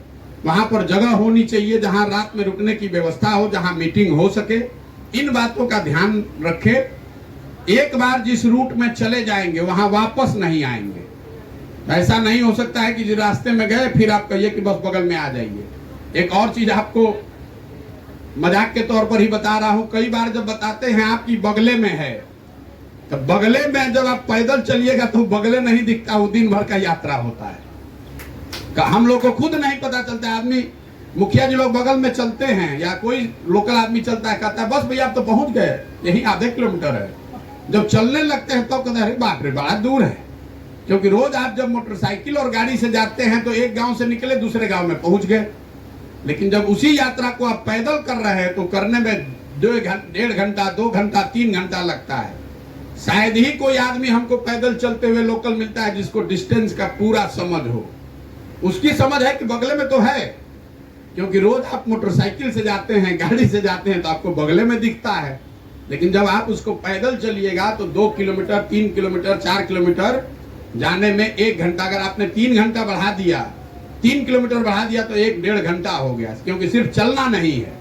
वहां पर जगह होनी चाहिए जहां रात में रुकने की व्यवस्था हो, जहां मीटिंग हो सके। इन बातों का ध्यान रखें। एक बार जिस रूट में चले जाएंगे वहां वापस नहीं आएंगे। ऐसा नहीं हो सकता है कि जिस रास्ते में गए फिर आप कहिए कि बस बगल में आ जाइए। एक और चीज आपको मजाक के तौर पर ही बता रहा हूं, कई बार जब बताते हैं आपकी बगले में है, तो बगले में जब आप पैदल चलिएगा तो बगले नहीं दिखता, वो दिन भर का यात्रा होता है। हम लोग को खुद नहीं पता चलता। आदमी मुखिया जी लोग बगल में चलते हैं या कोई लोकल आदमी चलता है, कहता है बस भैया आप तो पहुंच गए, यही आधे किलोमीटर है। जब चलने लगते हैं तब कहते हैं अरे बाप रे बड़ा दूर है। क्योंकि रोज आप जब मोटरसाइकिल और गाड़ी से जाते हैं तो एक गांव से निकले दूसरे गांव में पहुंच गए, लेकिन जब उसी यात्रा को आप पैदल कर रहे हैं तो करने में 1.5 घंटा 2 घंटा 3 घंटा लगता है। शायद ही कोई आदमी हमको पैदल चलते हुए लोकल मिलता है जिसको डिस्टेंस का पूरा समझ हो। उसकी समझ है कि बगले में तो है, क्योंकि रोज आप मोटरसाइकिल से जाते हैं, गाड़ी से जाते हैं तो आपको बगले में दिखता है। लेकिन जब आप उसको पैदल चलिएगा तो 2 किलोमीटर 3 किलोमीटर 4 किलोमीटर जाने में 1 घंटा, अगर आपने 3 घंटा बढ़ा दिया, 3 किलोमीटर बढ़ा दिया तो 1-1.5 घंटा हो गया। क्योंकि सिर्फ चलना नहीं है,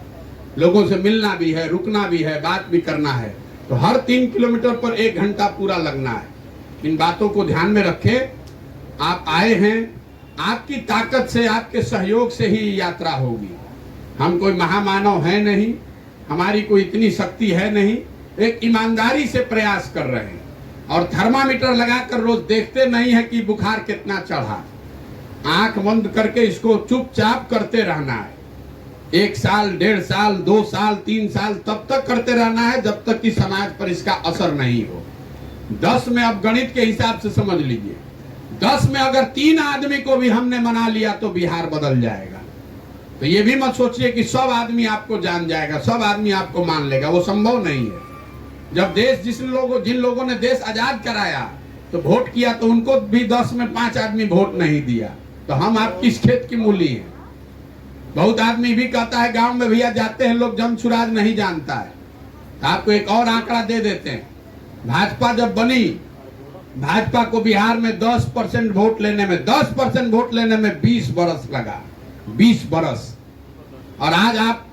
लोगों से मिलना भी है, रुकना भी है, बात भी करना है। तो हर 3 किलोमीटर पर 1 घंटा पूरा लगना है। इन बातों को ध्यान में रखें। आप आए हैं, आपकी ताकत से, आपके सहयोग से ही यात्रा होगी। हम कोई महामानव है नहीं, हमारी कोई इतनी शक्ति है नहीं। एक ईमानदारी से प्रयास कर रहे हैं और थर्मामीटर लगाकर रोज देखते नहीं है कि बुखार कितना चढ़ा। आंख बंद करके इसको चुपचाप करते रहना है। 1 साल 1.5 साल 2 साल 3 साल तब तक करते रहना है जब तक कि समाज पर इसका असर नहीं हो। 10 में अब गणित के हिसाब से समझ लीजिए, 10 में अगर 3 आदमी को भी हमने मना लिया तो बिहार बदल जाएगा। तो ये भी मत सोचिए कि सब आदमी आपको जान जाएगा, सब आदमी आपको मान लेगा, वो संभव नहीं है। जब देश जिन लोगों ने देश आजाद कराया तो वोट किया तो उनको भी 10 में 5 आदमी वोट नहीं दिया। तो हम आप किस खेत की मूली हैं? बहुत आदमी भी कहता है गांव में भैया जाते हैं लोग जन सुराज नहीं जानता है। तो आपको एक और आंकड़ा दे देते हैं। भाजपा जब बनी, भाजपा को बिहार में 10% वोट लेने में 10% वोट लेने में 20 बरस लगा, 20 बरस। और आज आप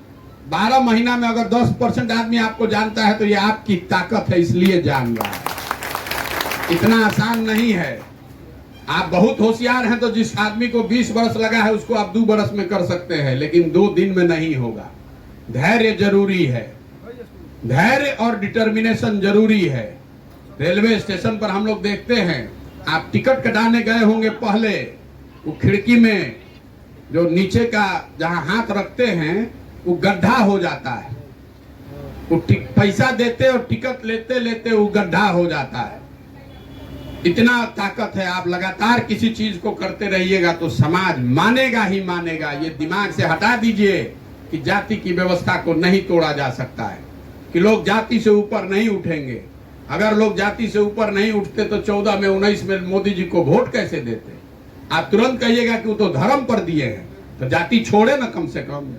12 महीना में अगर 10% आदमी आपको जानता है तो ये आपकी ताकत है, इसलिए जान रहा है। इतना आसान नहीं है। आप बहुत होशियार हैं तो जिस आदमी को 20 बरस लगा है उसको आप 2 बरस में कर सकते हैं, लेकिन 2 दिन में नहीं होगा। धैर्य जरूरी है, धैर्य और डिटर्मिनेशन जरूरी है। रेलवे स्टेशन पर हम लोग देखते हैं, आप टिकट कटाने गए होंगे पहले, वो खिड़की में जो नीचे का जहां हाथ रखते हैं वो गड्ढा हो जाता है। वो पैसा देते और टिकट लेते लेते वो गड्ढा हो जाता है। इतना ताकत है। आप लगातार किसी चीज को करते रहिएगा तो समाज मानेगा ही मानेगा। ये दिमाग से हटा दीजिए कि जाति की व्यवस्था को नहीं तोड़ा जा सकता है, कि लोग जाति से ऊपर नहीं उठेंगे। अगर लोग जाति से ऊपर नहीं उठते तो 14 में 19 में मोदी जी को वोट कैसे देते? आप तुरंत कहिएगा कि वो तो धर्म पर दिए हैं, तो जाति छोड़े ना, कम से कम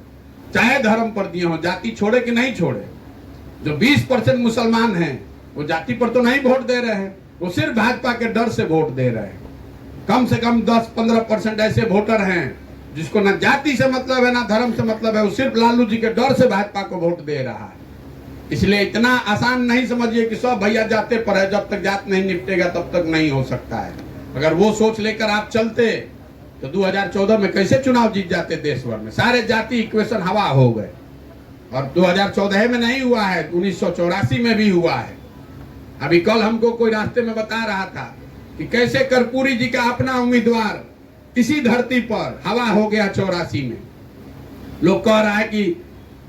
चाहे धर्म पर दिए हो, जाति छोड़े कि नहीं छोड़े। जो 20% मुसलमान हैं वो जाति पर तो नहीं वोट दे रहे हैं, वो सिर्फ भाजपा के डर से वोट दे रहे हैं। कम से कम 10-15% ऐसे वोटर हैं जिसको ना जाति से मतलब है ना धर्म से मतलब है, वो सिर्फ लालू जी के डर से भाजपा को वोट दे रहा है। इसलिए इतना आसान नहीं समझिए कि सब भैया जाते पर है, जब तक जात नहीं निपटेगा तब तक नहीं हो सकता है। अगर वो सोच लेकर आप चलते तो 2014 में कैसे चुनाव जीत जाते देश भर में। सारे जाति इक्वेशन हवा हो गए, और 2014 में नहीं हुआ है, 1984 में भी हुआ है। अभी कल हमको कोई रास्ते में बता रहा था कि कैसे कर्पूरी जी का अपना उम्मीदवार इसी धरती पर हवा हो गया 84 में। लोग कह रहा है कि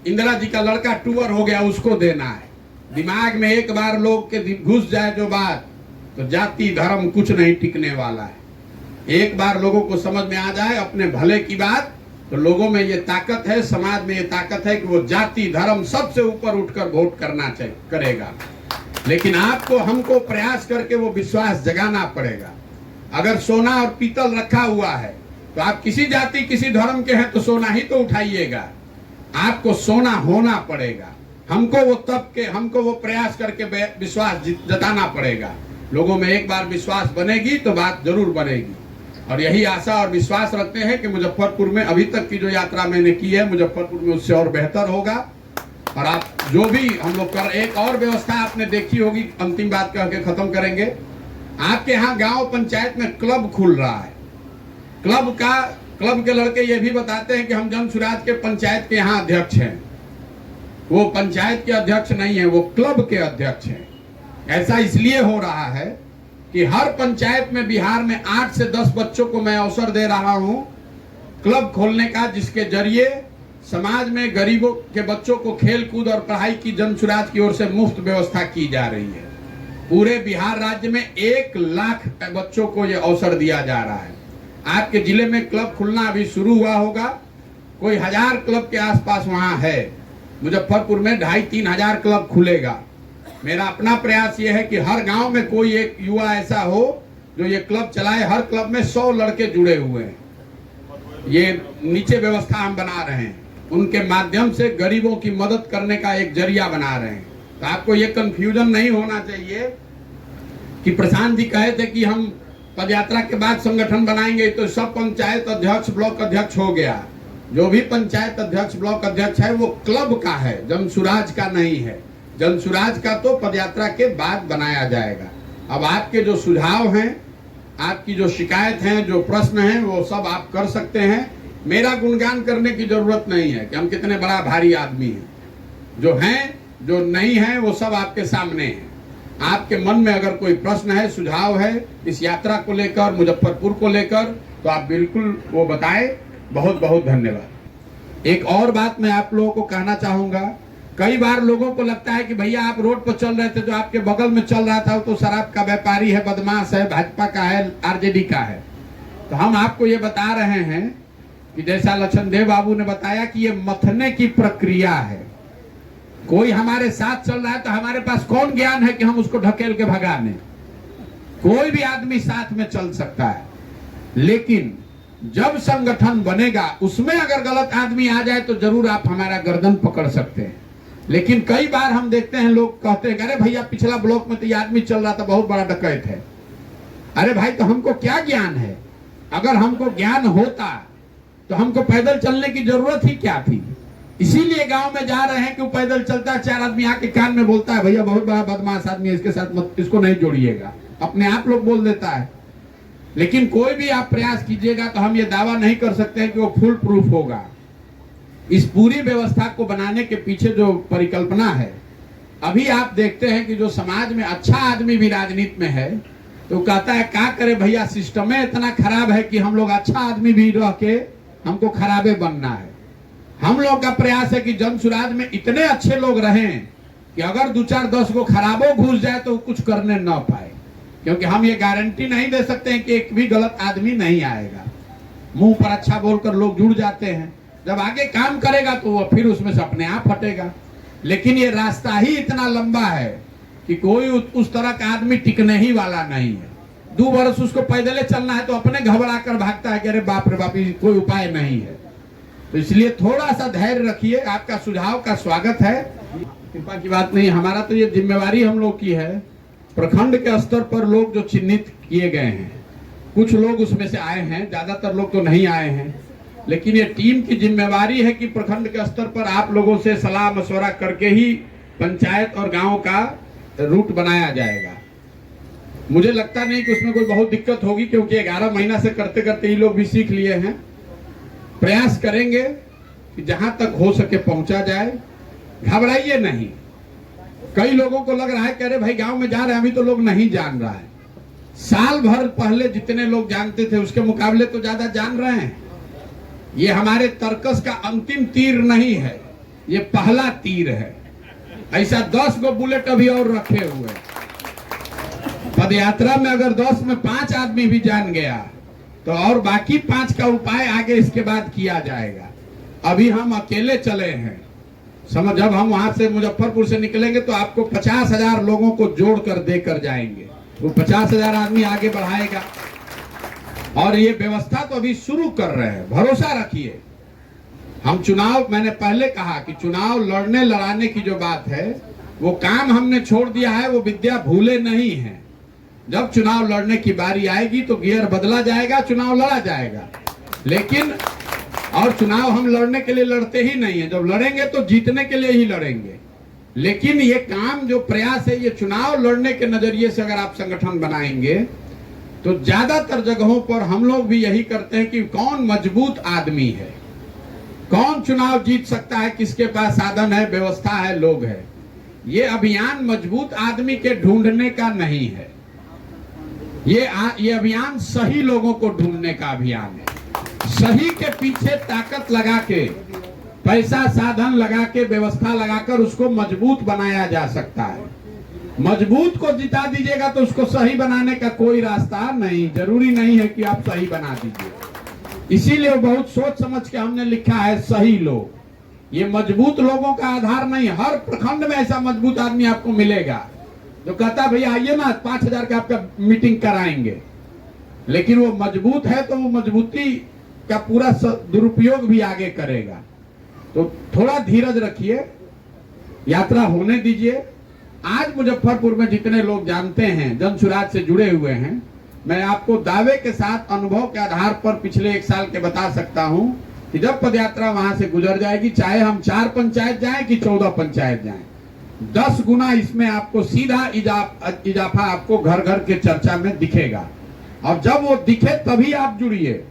इंदिरा जी का लड़का टूअर हो गया, उसको देना है। दिमाग में एक बार लोग के घुस जाए जो बात, तो जाति धर्म कुछ नहीं टिकने वाला है। एक बार लोगों को समझ में आ जाए अपने भले की बात, तो लोगों में ये ताकत है, समाज में ये ताकत है कि वो जाति धर्म सबसे ऊपर उठकर वोट करना चाहिए, करेगा। लेकिन आपको हमको प्रयास करके वो विश्वास जगाना पड़ेगा। अगर सोना और पीतल रखा हुआ है तो आप किसी जाति किसी धर्म के हैं तो सोना ही तो उठाइएगा। आपको सोना होना पड़ेगा। हमको वो प्रयास करके विश्वास जताना पड़ेगा। लोगों में एक बार विश्वास बनेगी तो बात जरूर बनेगी। और यही आशा और विश्वास रखते हैं कि मुजफ्फरपुर में अभी तक की जो यात्रा मैंने की है, मुजफ्फरपुर में उससे और बेहतर होगा। और आप जो भी हम लोग कर, एक और व्यवस्था आपने देखी होगी, अंतिम बात कह के खत्म करेंगे। आपके यहाँ गांव पंचायत में क्लब खुल रहा है। क्लब के लड़के ये भी बताते हैं कि हम जन सुराज के पंचायत के यहाँ अध्यक्ष हैं। वो पंचायत के अध्यक्ष नहीं है, वो क्लब के अध्यक्ष हैं। ऐसा इसलिए हो रहा है कि हर पंचायत में बिहार में 8 से 10 बच्चों को मैं अवसर दे रहा हूं क्लब खोलने का, जिसके जरिए समाज में गरीबों के बच्चों को खेल कूद और पढ़ाई की जन सुराज की ओर से मुफ्त व्यवस्था की जा रही है। पूरे बिहार राज्य में 1 लाख बच्चों को यह अवसर दिया जा रहा है। आपके जिले में क्लब खुलना अभी शुरू हुआ होगा, कोई 1000 क्लब के आसपास वहां है। मुजफ्फरपुर में 2,500-3 हजार क्लब खुलेगा। मेरा अपना प्रयास ये है कि हर गांव में कोई एक युवा ऐसा हो जो ये क्लब चलाए। हर क्लब में 100 लड़के जुड़े हुए हैं। ये नीचे व्यवस्था हम बना रहे हैं, उनके माध्यम से गरीबों की मदद करने का एक जरिया बना रहे हैं। तो आपको ये कंफ्यूजन नहीं होना चाहिए कि प्रशांत जी कहे थे कि हम पदयात्रा के बाद संगठन बनाएंगे तो सब पंचायत अध्यक्ष ब्लॉक अध्यक्ष हो गया। जो भी पंचायत अध्यक्ष ब्लॉक अध्यक्ष है वो क्लब का है, जन सुराज का नहीं है। जन सुराज का तो पदयात्रा के बाद बनाया जाएगा। अब आपके जो सुझाव हैं, आपकी जो शिकायत हैं, जो प्रश्न हैं, वो सब आप कर सकते हैं। मेरा गुणगान करने की जरूरत नहीं है कि हम कितने बड़ा भारी आदमी हैं। जो हैं, जो नहीं है, वो सब आपके सामने है। आपके मन में अगर कोई प्रश्न है, सुझाव है इस यात्रा को लेकर, मुजफ्फरपुर को लेकर, तो आप बिल्कुल वो बताएं। बहुत बहुत धन्यवाद। एक और बात मैं आप लोगों को कहना चाहूंगा, कई बार लोगों को लगता है कि भैया आप रोड पर चल रहे थे, जो आपके बगल में चल रहा था वो तो शराब का व्यापारी है, बदमाश है, भाजपा का है, आरजेडी का है। तो हम आपको ये बता रहे हैं कि जैसा लक्ष्मणदेव बाबू ने बताया कि ये मथने की प्रक्रिया है। कोई हमारे साथ चल रहा है तो हमारे पास कौन ज्ञान है कि हम उसको ढकेल के भगा दें। कोई भी आदमी साथ में चल सकता है, लेकिन जब संगठन बनेगा उसमें अगर गलत आदमी आ जाए तो जरूर आप हमारा गर्दन पकड़ सकते हैं। लेकिन कई बार हम देखते हैं लोग कहते हैं अरे भैया पिछला ब्लॉक में तो ये आदमी चल रहा था, बहुत बड़ा डकैत है। अरे भाई, तो हमको क्या ज्ञान है? अगर हमको ज्ञान होता तो हमको पैदल चलने की जरूरत ही क्या थी? इसीलिए गांव में जा रहे हैं कि वो पैदल चलता है, 4 आदमी आके कान में बोलता है भैया बहुत बड़ा बदमाश आदमी है, इसके साथ मत, इसको नहीं जोड़िएगा। अपने आप लोग बोल देता है। लेकिन कोई भी आप प्रयास कीजिएगा तो हम ये दावा नहीं कर सकते हैं कि वो फुल प्रूफ होगा। इस पूरी व्यवस्था को बनाने के पीछे जो परिकल्पना है, अभी आप देखते हैं कि जो समाज में अच्छा आदमी भी राजनीति में है तो कहता है क्या करे भैया, सिस्टम इतना खराब है कि हम लोग अच्छा आदमी भी रह के हमको खराबे बनना है। हम लोग का प्रयास है कि जन सुराज में इतने अच्छे लोग रहें कि अगर 2-4-10 को खराबो घुस जाए तो कुछ करने न पाए। क्योंकि हम ये गारंटी नहीं दे सकते हैं कि एक भी गलत आदमी नहीं आएगा। मुंह पर अच्छा बोलकर लोग जुड़ जाते हैं, जब आगे काम करेगा तो वो फिर उसमें से अपने आप हटेगा। लेकिन ये रास्ता ही इतना लंबा है कि कोई उस तरह का आदमी टिकने ही वाला नहीं है। 2 वर्ष उसको पैदल चलना है तो अपने घबरा कर भागता है कि अरे बाप रे बाप, कोई उपाय नहीं है। तो इसलिए थोड़ा सा धैर्य रखिए। आपका सुझाव का स्वागत है, कृपा की बात नहीं। हमारा तो ये जिम्मेवारी हम लोग की है, प्रखंड के स्तर पर लोग जो चिन्हित किए गए हैं, कुछ लोग उसमें से आए हैं, ज्यादातर लोग तो नहीं आए हैं, लेकिन ये टीम की जिम्मेवारी है कि प्रखंड के स्तर पर आप लोगों से सलाह मशवरा करके ही पंचायत और गांव का रूट बनाया जाएगा। मुझे लगता नहीं कि उसमें कोई बहुत दिक्कत होगी, क्योंकि 11 महीना से करते करते ये लोग भी सीख लिए हैं। प्रयास करेंगे कि जहां तक हो सके पहुंचा जाए, घबराइए नहीं। कई लोगों को लग रहा है कि अरे भाई गांव में जा रहे हैं, अभी तो लोग नहीं जान रहा है। साल भर पहले जितने लोग जानते थे उसके मुकाबले तो ज्यादा जान रहे हैं। ये हमारे तर्कस का अंतिम तीर नहीं है, ये पहला तीर है। ऐसा 10 गो बुलेट अभी और रखे हुए हैं। पदयात्रा में अगर 10 में 5 आदमी भी जान गया तो और बाकी 5 का उपाय आगे इसके बाद किया जाएगा। अभी हम अकेले चले हैं, समझ। जब हम वहां से मुजफ्फरपुर से निकलेंगे तो आपको 50,000 लोगों को जोड़कर देकर जाएंगे। वो 50,000 आदमी आगे बढ़ाएगा। और ये व्यवस्था तो अभी शुरू कर रहे हैं, भरोसा रखिए। हम चुनाव, मैंने पहले कहा कि चुनाव लड़ने लड़ाने की जो बात है वो काम हमने छोड़ दिया है, वो विद्या भूले नहीं है। जब चुनाव लड़ने की बारी आएगी तो गियर बदला जाएगा, चुनाव लड़ा जाएगा। लेकिन और चुनाव हम लड़ने के लिए लड़ते ही नहीं है, जब लड़ेंगे तो जीतने के लिए ही लड़ेंगे। लेकिन ये काम जो प्रयास है, ये चुनाव लड़ने के नजरिए से अगर आप संगठन बनाएंगे तो ज्यादातर जगहों पर हम लोग भी यही करते हैं कि कौन मजबूत आदमी है, कौन चुनाव जीत सकता है, किसके पास साधन है, व्यवस्था है, लोग है। ये अभियान मजबूत आदमी के ढूंढने का नहीं है, ये अभियान सही लोगों को ढूंढने का अभियान है। सही के पीछे ताकत लगा के, पैसा साधन लगा के, व्यवस्था लगाकर उसको मजबूत बनाया जा सकता है। मजबूत को जिता दीजिएगा तो उसको सही बनाने का कोई रास्ता नहीं, जरूरी नहीं है कि आप सही बना दीजिए। इसीलिए बहुत सोच समझ के हमने लिखा है सही लोग। ये मजबूत लोगों का आधार नहीं, हर प्रखंड में ऐसा मजबूत आदमी आपको मिलेगा जो कहता भैया आइए ना 5,000 का आपका मीटिंग कराएंगे। लेकिन वो मजबूत है तो वो मजबूती का पूरा दुरुपयोग भी आगे करेगा। तो थोड़ा धीरज रखिए, यात्रा होने दीजिए। आज मुजफ्फरपुर में जितने लोग जानते हैं, जन सुराज से जुड़े हुए हैं, मैं आपको दावे के साथ अनुभव के आधार पर पिछले 1 साल के बता सकता हूं कि जब पदयात्रा वहां से गुजर जाएगी, चाहे हम 4 पंचायत जाएं कि 14 पंचायत जाएं, 10 गुना इसमें आपको सीधा इजाफा आपको घर घर के चर्चा में दिखेगा। और जब वो दिखे तभी आप जुड़िए।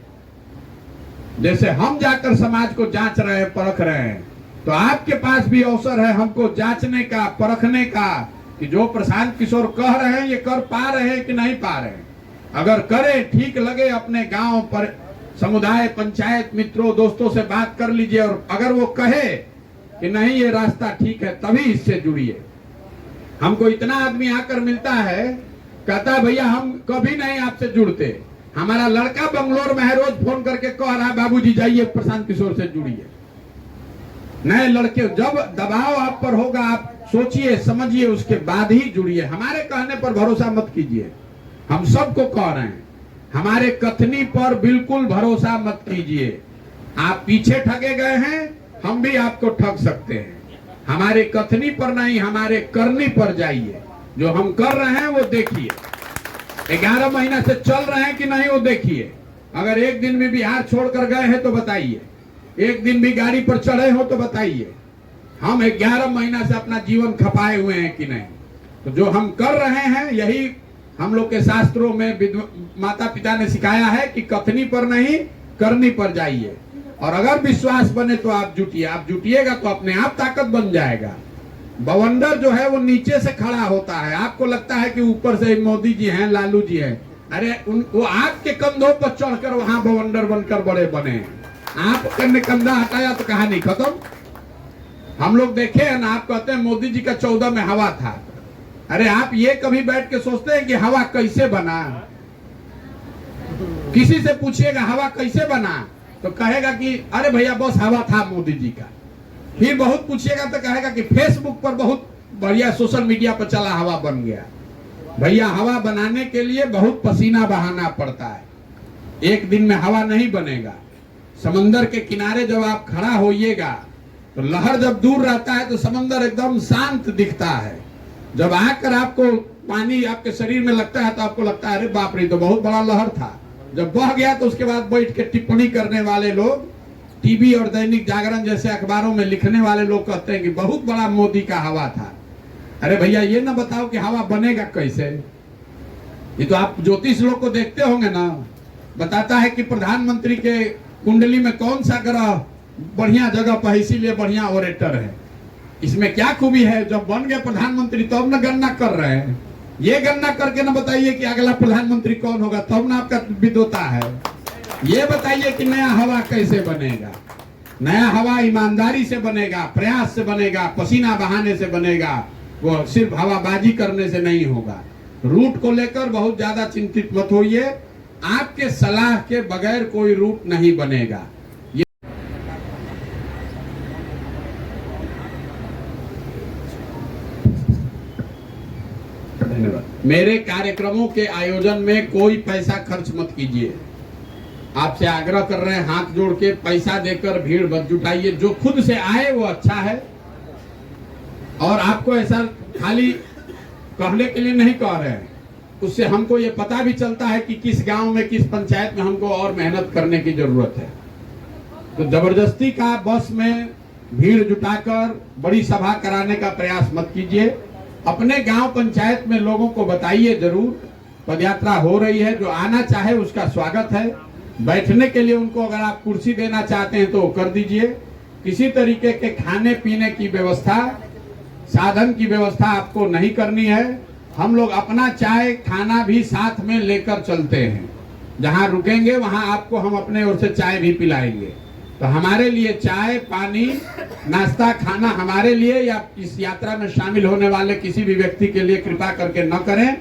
जैसे हम जाकर समाज को जांच रहे हैं, परख रहे हैं, तो आपके पास भी अवसर है हमको जांचने का, परखने का कि जो प्रशांत किशोर कह रहे हैं ये कर पा रहे हैं कि नहीं पा रहे हैं। अगर करें, ठीक लगे, अपने गांव पर समुदाय, पंचायत, मित्रों, दोस्तों से बात कर लीजिए। और अगर वो कहे कि नहीं ये रास्ता ठीक है, तभी इससे जुड़िए। हमको इतना आदमी आकर मिलता है, कहता है भैया हम कभी नहीं आपसे जुड़ते, हमारा लड़का बंगलोर में है, रोज फोन करके कह रहा है बाबूजी जाइए प्रशांत किशोर से जुड़िए। नए लड़के, जब दबाव आप पर होगा आप सोचिए समझिए, उसके बाद ही जुड़िए। हमारे कहने पर भरोसा मत कीजिए, हम सबको कह रहे हैं, हमारे कथनी पर बिल्कुल भरोसा मत कीजिए। आप पीछे ठगे गए हैं, हम भी आपको ठग सकते हैं। हमारे कथनी पर नहीं, हमारे करनी पर जाइए। जो हम कर रहे हैं वो देखिए, 11 महीना से चल रहे हैं कि नहीं वो देखिए। अगर एक दिन भी बिहार छोड़कर गए हैं तो बताइए, एक दिन भी गाड़ी पर चढ़े हो तो बताइए। हम 11 महीना से अपना जीवन खपाए हुए हैं कि नहीं। तो जो हम कर रहे हैं यही हम लोग के शास्त्रों में माता पिता ने सिखाया है कि कथनी पर नहीं करनी पर जाइए। और अगर विश्वास बने तो आप जुटिए, आप जुटिएगा तो अपने आप ताकत बन जाएगा। बवंडर जो है वो नीचे से खड़ा होता है, आपको लगता है कि ऊपर से मोदी जी हैं, लालू जी हैं, अरे वो आपके कंधों पर चढ़कर वहां बवंडर बनकर बड़े बने। आपने कंधा हटाया तो कहानी खत्म। हम लोग देखे हैं ना, आप कहते हैं मोदी जी का 14 में हवा था, अरे आप ये कभी बैठ के सोचते हैं कि हवा कैसे बना? किसी से पूछिएगा हवा कैसे बना तो कहेगा कि अरे भैया बस हवा था मोदी जी का। फिर बहुत पूछिएगा तो कहेगा कि फेसबुक पर बहुत बढ़िया सोशल मीडिया पर चला हवा बन गया। भैया हवा बनाने के लिए बहुत पसीना बहाना पड़ता है, एक दिन में हवा नहीं बनेगा। समंदर के किनारे जब आप खड़ा होइएगा तो लहर जब दूर रहता है तो समंदर एकदम शांत दिखता है। जब आकर आपको पानी आपके शरीर में लगता है तो आपको लगता है अरे बाप रे तो बहुत बड़ा लहर था। जब बह गया तो उसके बाद बैठ के टिप्पणी करने वाले लोग, टीवी और दैनिक जागरण जैसे अखबारों में लिखने वाले लोग कहते हैं कि बहुत बड़ा मोदी का हवा था। अरे भैया ये ना बताओ कि हवा बनेगा कैसे? ये तो आप ज्योतिष लोग को देखते होंगे ना, बताता है कि प्रधानमंत्री के कुंडली में कौन सा ग्रह बढ़िया जगह पर, इसीलिए बढ़िया ऑरेटर है। इसमें क्या खूबी है? जब बन गए प्रधानमंत्री तब न गणना कर रहे हैं। ये गणना करके न बताइए कि अगला प्रधानमंत्री कौन होगा, तब ना आपका विद्वता है। ये बताइए कि नया हवा कैसे बनेगा। नया हवा ईमानदारी से बनेगा, प्रयास से बनेगा, पसीना बहाने से बनेगा, वो सिर्फ हवाबाजी करने से नहीं होगा। रूट को लेकर बहुत ज्यादा चिंतित मत होइए, आपके सलाह के बगैर कोई रूट नहीं बनेगा। मेरे कार्यक्रमों के आयोजन में कोई पैसा खर्च मत कीजिए। आपसे आग्रह कर रहे हैं हाथ जोड़ के, पैसा देकर भीड़ मत जुटाइए। जो खुद से आए वो अच्छा है, और आपको ऐसा खाली कहने के लिए नहीं कह रहे हैं, उससे हमको ये पता भी चलता है कि किस गांव में, किस पंचायत में हमको और मेहनत करने की जरूरत है। तो जबरदस्ती का बस में भीड़ जुटाकर बड़ी सभा कराने का प्रयास मत कीजिए। अपने गांव पंचायत में लोगों को बताइए जरूर पदयात्रा हो रही है, जो आना चाहे उसका स्वागत है। बैठने के लिए उनको अगर आप कुर्सी देना चाहते हैं तो कर दीजिए। किसी तरीके के खाने पीने की व्यवस्था, साधन की व्यवस्था आपको नहीं करनी है। हम लोग अपना चाय खाना भी साथ में लेकर चलते हैं। जहां रुकेंगे वहां आपको हम अपने ओर से चाय भी पिलाएंगे। तो हमारे लिए चाय पानी नाश्ता खाना हमारे लिए या इस यात्रा में शामिल होने वाले किसी भी व्यक्ति के लिए कृपा करके न करें।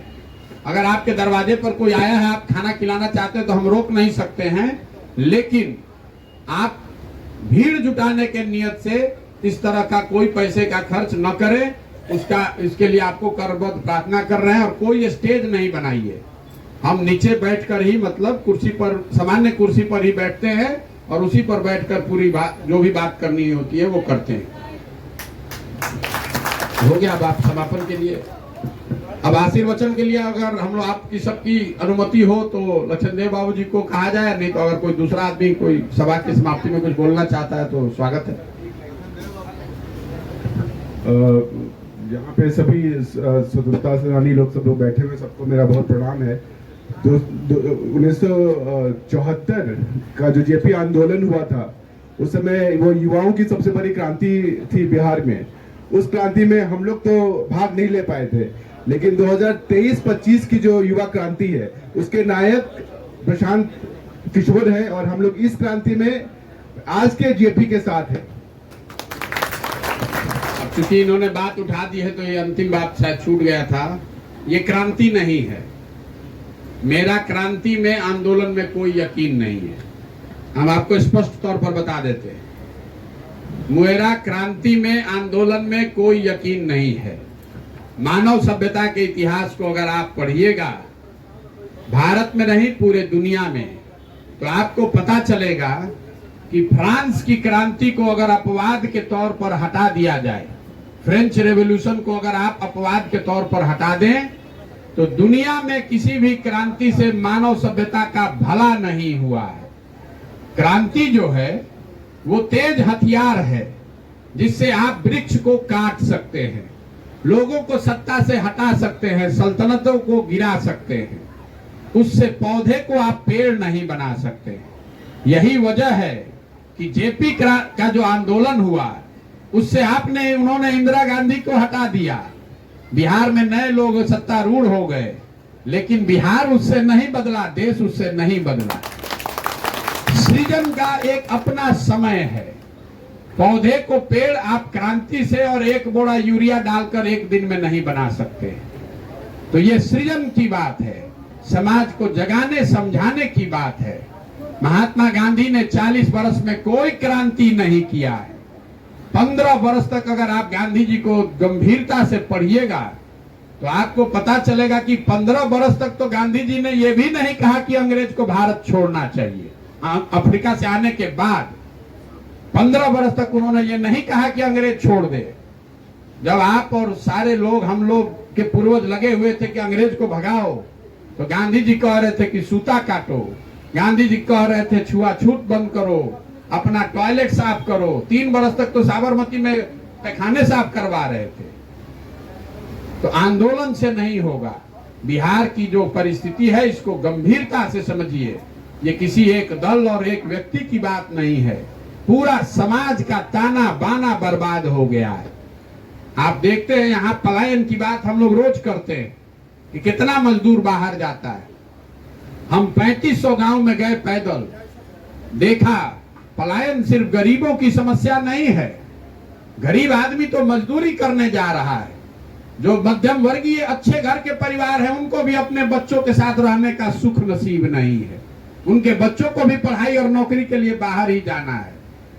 अगर आपके दरवाजे पर कोई आया है, आप खाना खिलाना चाहते हैं तो हम रोक नहीं सकते हैं, लेकिन आप भीड़ जुटाने के नियत से इस तरह का कोई पैसे का खर्च न करें। इसके लिए आपको करबद्ध प्रार्थना कर रहे हैं। और कोई स्टेज नहीं बनाइए, हम नीचे बैठकर ही, मतलब कुर्सी पर, सामान्य कुर्सी पर ही बैठते हैं और उसी पर बैठकर पूरी बात, जो भी बात करनी होती है वो करते हैं। हो गया बात समापन के लिए। अब आशीर्वचन के लिए अगर हम लोग आपकी सबकी अनुमति हो तो लक्ष्मणदेव बाबू जी को कहा जाए, नहीं तो अगर कोई दूसरा आदमी कोई सभा की समाप्ति में कुछ बोलना चाहता है तो स्वागत है। यहाँ पे सभी स्वतंत्रता सेनानी लोग सब लोग बैठे हुए, सबको मेरा बहुत प्रणाम है। 1974 का जो जेपी आंदोलन हुआ था, उस समय वो युवाओं की सबसे बड़ी क्रांति थी बिहार में। उस क्रांति में हम लोग तो भाग नहीं ले पाए थे, लेकिन 2023-25 की जो युवा क्रांति है उसके नायक प्रशांत किशोर है, और हम लोग इस क्रांति में आज के जेपी के साथ है। क्योंकि इन्होंने बात उठा दी है तो ये अंतिम बात शायद छूट गया था। ये क्रांति नहीं है, मेरा क्रांति में आंदोलन में कोई यकीन नहीं है। हम आपको स्पष्ट तौर पर बता देते हैं, मेरा क्रांति में आंदोलन में कोई यकीन नहीं है। मानव सभ्यता के इतिहास को अगर आप पढ़िएगा, भारत में नहीं पूरे दुनिया में, तो आपको पता चलेगा कि फ्रांस की क्रांति को अगर अपवाद के तौर पर हटा दिया जाए, फ्रेंच रेवोल्यूशन को अगर आप अपवाद के तौर पर हटा दें, तो दुनिया में किसी भी क्रांति से मानव सभ्यता का भला नहीं हुआ है। क्रांति जो है वो तेज हथियार है जिससे आप वृक्ष को काट सकते हैं, लोगों को सत्ता से हटा सकते हैं, सल्तनतों को गिरा सकते हैं। उससे पौधे को आप पेड़ नहीं बना सकते। यही वजह है कि जेपी का जो आंदोलन हुआ उससे उन्होंने इंदिरा गांधी को हटा दिया, बिहार में नए लोग सत्तारूढ़ हो गए, लेकिन बिहार उससे नहीं बदला, देश उससे नहीं बदला। सृजन का एक अपना समय है। पौधे को पेड़ आप क्रांति से और एक बोरा यूरिया डालकर एक दिन में नहीं बना सकते। तो ये सृजन की बात है, समाज को जगाने समझाने की बात है। महात्मा गांधी ने 40 वर्ष में कोई क्रांति नहीं किया है। 15 वर्ष तक अगर आप गांधी जी को गंभीरता से पढ़िएगा तो आपको पता चलेगा कि 15 वर्ष तक तो गांधी जी ने यह भी नहीं कहा कि अंग्रेज को भारत छोड़ना चाहिए। अफ्रीका से आने के बाद 15 वर्ष तक उन्होंने ये नहीं कहा कि अंग्रेज छोड़ दे। जब आप और सारे लोग, हम लोग के पूर्वज लगे हुए थे कि अंग्रेज को भगाओ, तो गांधी जी कह रहे थे कि सूता काटो, गांधी जी कह रहे थे छुआछूत बंद करो, अपना टॉयलेट साफ करो। 3 वर्ष तक तो साबरमती में पैखाने साफ करवा रहे थे। तो आंदोलन से नहीं होगा। बिहार की जो परिस्थिति है इसको गंभीरता से समझिए। ये किसी एक दल और एक व्यक्ति की बात नहीं है, पूरा समाज का ताना बाना बर्बाद हो गया है। आप देखते हैं यहाँ पलायन की बात हम लोग रोज करते हैं कि कितना मजदूर बाहर जाता है। हम 3500 गांव में गए पैदल, देखा पलायन सिर्फ गरीबों की समस्या नहीं है। गरीब आदमी तो मजदूरी करने जा रहा है। जो मध्यम वर्गीय अच्छे घर के परिवार हैं उनको भी अपने बच्चों के साथ रहने का सुख नसीब नहीं है। उनके बच्चों को भी पढ़ाई और नौकरी के लिए बाहर ही जाना है।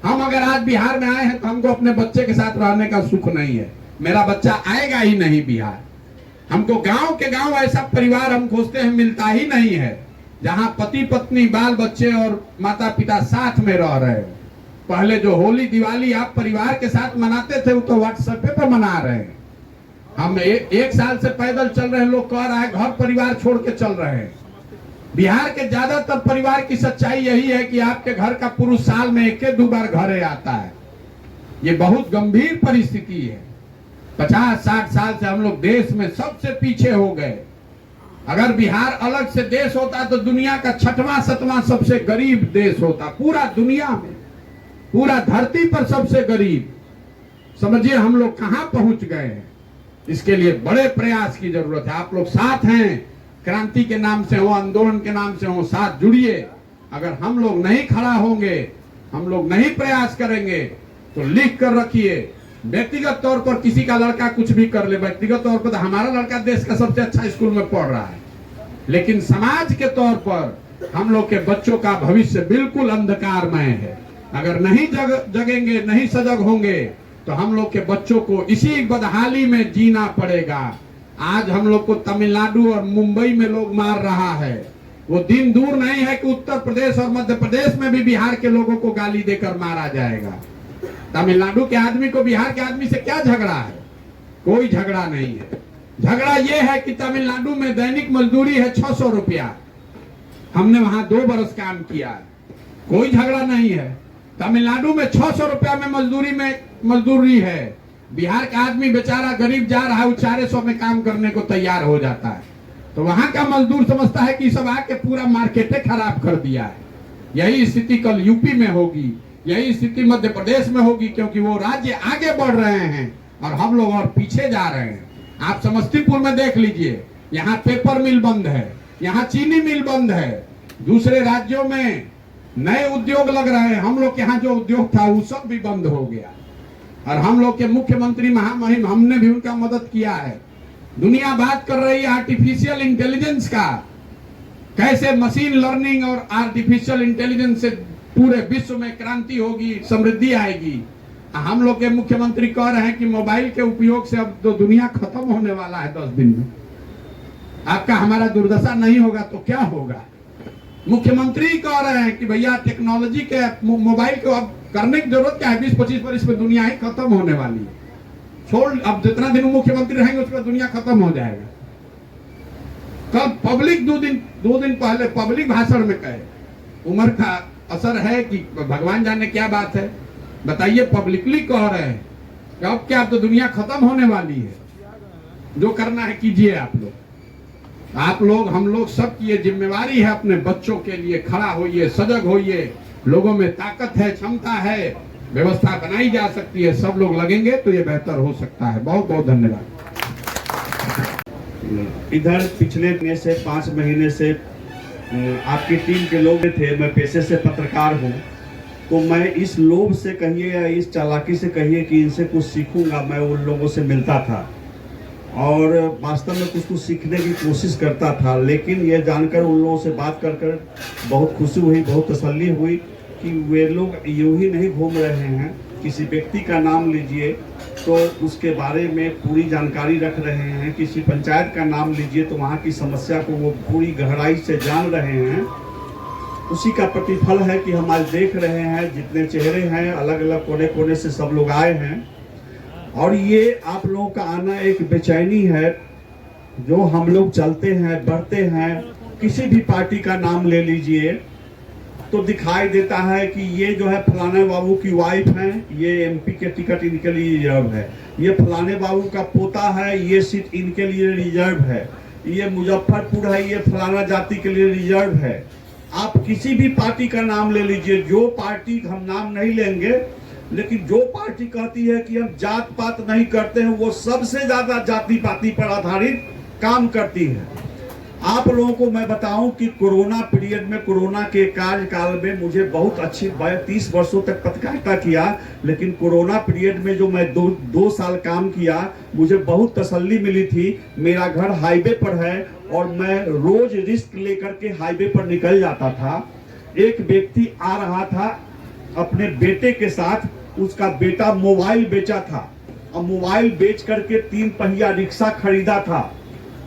हम अगर आज बिहार में आए हैं तो हमको अपने बच्चे के साथ रहने का सुख नहीं है। मेरा बच्चा आएगा ही नहीं बिहार। हमको गांव के गांव ऐसा परिवार हम खोजते हैं, मिलता ही नहीं है जहां पति पत्नी बाल बच्चे और माता पिता साथ में रह रहे हो। पहले जो होली दिवाली आप परिवार के साथ मनाते थे वो तो व्हाट्सएप पर मना रहे हैं। हम एक साल से पैदल चल रहे हैं, लोग कह रहा है घर परिवार छोड़ के चल रहे हैं। बिहार के ज्यादातर परिवार की सच्चाई यही है कि आपके घर का पुरुष साल में 1-2 बार घरे आता है। ये बहुत गंभीर परिस्थिति है। 50-60 साल से हम लोग देश में सबसे पीछे हो गए। अगर बिहार अलग से देश होता तो दुनिया का 6वां-7वां सबसे गरीब देश होता। पूरा दुनिया में, पूरा धरती पर सबसे गरीब। समझिए हम लोग कहां पहुंच गए हैं। इसके लिए बड़े प्रयास की जरूरत है। आप लोग साथ हैं, क्रांति के नाम से हो, आंदोलन के नाम से हो, साथ जुड़िए। अगर हम लोग नहीं खड़ा होंगे, हम लोग नहीं प्रयास करेंगे तो लिख कर रखिए, व्यक्तिगत तौर पर किसी का लड़का कुछ भी कर ले, व्यक्तिगत तौर पर हमारा लड़का देश का सबसे अच्छा स्कूल में पढ़ रहा है, लेकिन समाज के तौर पर हम लोग के बच्चों का भविष्य बिल्कुल अंधकारमय है। अगर नहीं जगेंगे, नहीं सजग होंगे तो हम लोग के बच्चों को इसी बदहाली में जीना पड़ेगा। आज हम लोग को तमिलनाडु और मुंबई में लोग मार रहा है। वो दिन दूर नहीं है कि उत्तर प्रदेश और मध्य प्रदेश में भी बिहार के लोगों को गाली देकर मारा जाएगा। तमिलनाडु के आदमी को बिहार के आदमी से क्या झगड़ा है? कोई झगड़ा नहीं है। झगड़ा यह है कि तमिलनाडु में दैनिक मजदूरी है 600 रुपया। हमने वहां 2 बरस काम किया है, कोई झगड़ा नहीं है। तमिलनाडु में 600 रुपया में मजदूरी है। बिहार का आदमी बेचारा गरीब जा रहा है, वो 400 में काम करने को तैयार हो जाता है। तो वहां का मजदूर समझता है कि सब आके पूरा मार्केटे खराब कर दिया है। यही स्थिति कल यूपी में होगी, यही स्थिति मध्य प्रदेश में होगी, क्योंकि वो राज्य आगे बढ़ रहे हैं और हम लोग और पीछे जा रहे हैं। आप समस्तीपुर में देख लीजिए, यहाँ पेपर मिल बंद है, यहाँ चीनी मिल बंद है। दूसरे राज्यों में नए उद्योग लग रहे हैं, हम लोग के यहाँ जो उद्योग था वो सब भी बंद हो गया। और हम लोग के मुख्यमंत्री महामहिम, हमने भी उनका मदद किया है। दुनिया बात कर रही है आर्टिफिशियल इंटेलिजेंस का, कैसे मशीन लर्निंग और आर्टिफिशियल इंटेलिजेंस से पूरे विश्व में क्रांति होगी, समृद्धि आएगी। हम लोग के मुख्यमंत्री कह रहे हैं कि मोबाइल के उपयोग से अब तो दुनिया खत्म होने वाला है 10 दिन में। आपका हमारा दुर्दशा नहीं होगा तो क्या होगा? मुख्यमंत्री कह रहे हैं कि भैया टेक्नोलॉजी के, मोबाइल को अब करने की जरूरत क्या है? 20-25 वर्ष में दुनिया ही खत्म होने वाली है। छोड़, अब जितना दिन मुख्यमंत्री रहेंगे उसके बाद दुनिया खत्म हो जाएगा। कल पब्लिक 2 दिन पहले पब्लिक भाषण में कहे, उम्र का असर है कि भगवान जाने क्या बात है, बताइए। पब्लिकली कह रहे हैं कि अब क्या, अब तो दुनिया खत्म होने वाली है। जो करना है कीजिए आप लोग, हम लोग सबकी ये जिम्मेवारी है। अपने बच्चों के लिए खड़ा होइए, सजग होइए। लोगों में ताकत है, क्षमता है, व्यवस्था बनाई जा सकती है। सब लोग लगेंगे तो ये बेहतर हो सकता है। बहुत बहुत धन्यवाद। इधर पिछले महीने से 5 महीने से आपकी टीम के लोग थे। मैं पेशे से पत्रकार हूँ, तो मैं इस लोभ से कहिए या इस चालाकी से कहिए कि इनसे कुछ सीखूंगा, मैं उन लोगों से मिलता था। और वास्तव में कुछ सीखने की कोशिश करता था। लेकिन ये जानकर उन लोगों से बात कर कर बहुत खुशी हुई, बहुत तसल्ली हुई कि वे लोग यूं ही नहीं घूम रहे हैं। किसी व्यक्ति का नाम लीजिए तो उसके बारे में पूरी जानकारी रख रहे हैं, किसी पंचायत का नाम लीजिए तो वहाँ की समस्या को वो पूरी गहराई से जान रहे हैं। उसी का प्रतिफल है कि हम आज देख रहे हैं जितने चेहरे हैं, अलग अलग कोने कोने से सब लोग आए हैं। और ये आप लोगों का आना एक बेचैनी है। जो हम लोग चलते हैं, बढ़ते हैं, किसी भी पार्टी का नाम ले लीजिए तो दिखाई देता है कि ये जो है फलाने बाबू की वाइफ है, ये एमपी के टिकट इनके लिए रिजर्व है, ये फलाने बाबू का पोता है, ये सीट इनके लिए रिजर्व है, ये मुजफ्फरपुर है, ये फलाना जाति के लिए रिजर्व है। आप किसी भी पार्टी का नाम ले लीजिए, जो पार्टी, हम नाम नहीं लेंगे, लेकिन जो पार्टी कहती है कि हम जात पात नहीं करते हैं, वो सबसे ज्यादा जाति पाति पर आधारित काम करती है। आप लोगों को मैं बताऊं कि कोरोना पीरियड में, कोरोना के कार्यकाल में मुझे बहुत अच्छी 30 वर्षों तक पत्रकारिता किया, लेकिन कोरोना पीरियड में जो मैं दो साल काम किया, मुझे बहुत तसल्ली मिली थी। मेरा घर हाईवे पर है और मैं रोज रिस्क लेकर के हाईवे पर निकल जाता था। एक व्यक्ति आ रहा था अपने बेटे के साथ, उसका बेटा मोबाइल बेचा था और मोबाइल बेच करके 3 पहिया रिक्शा खरीदा था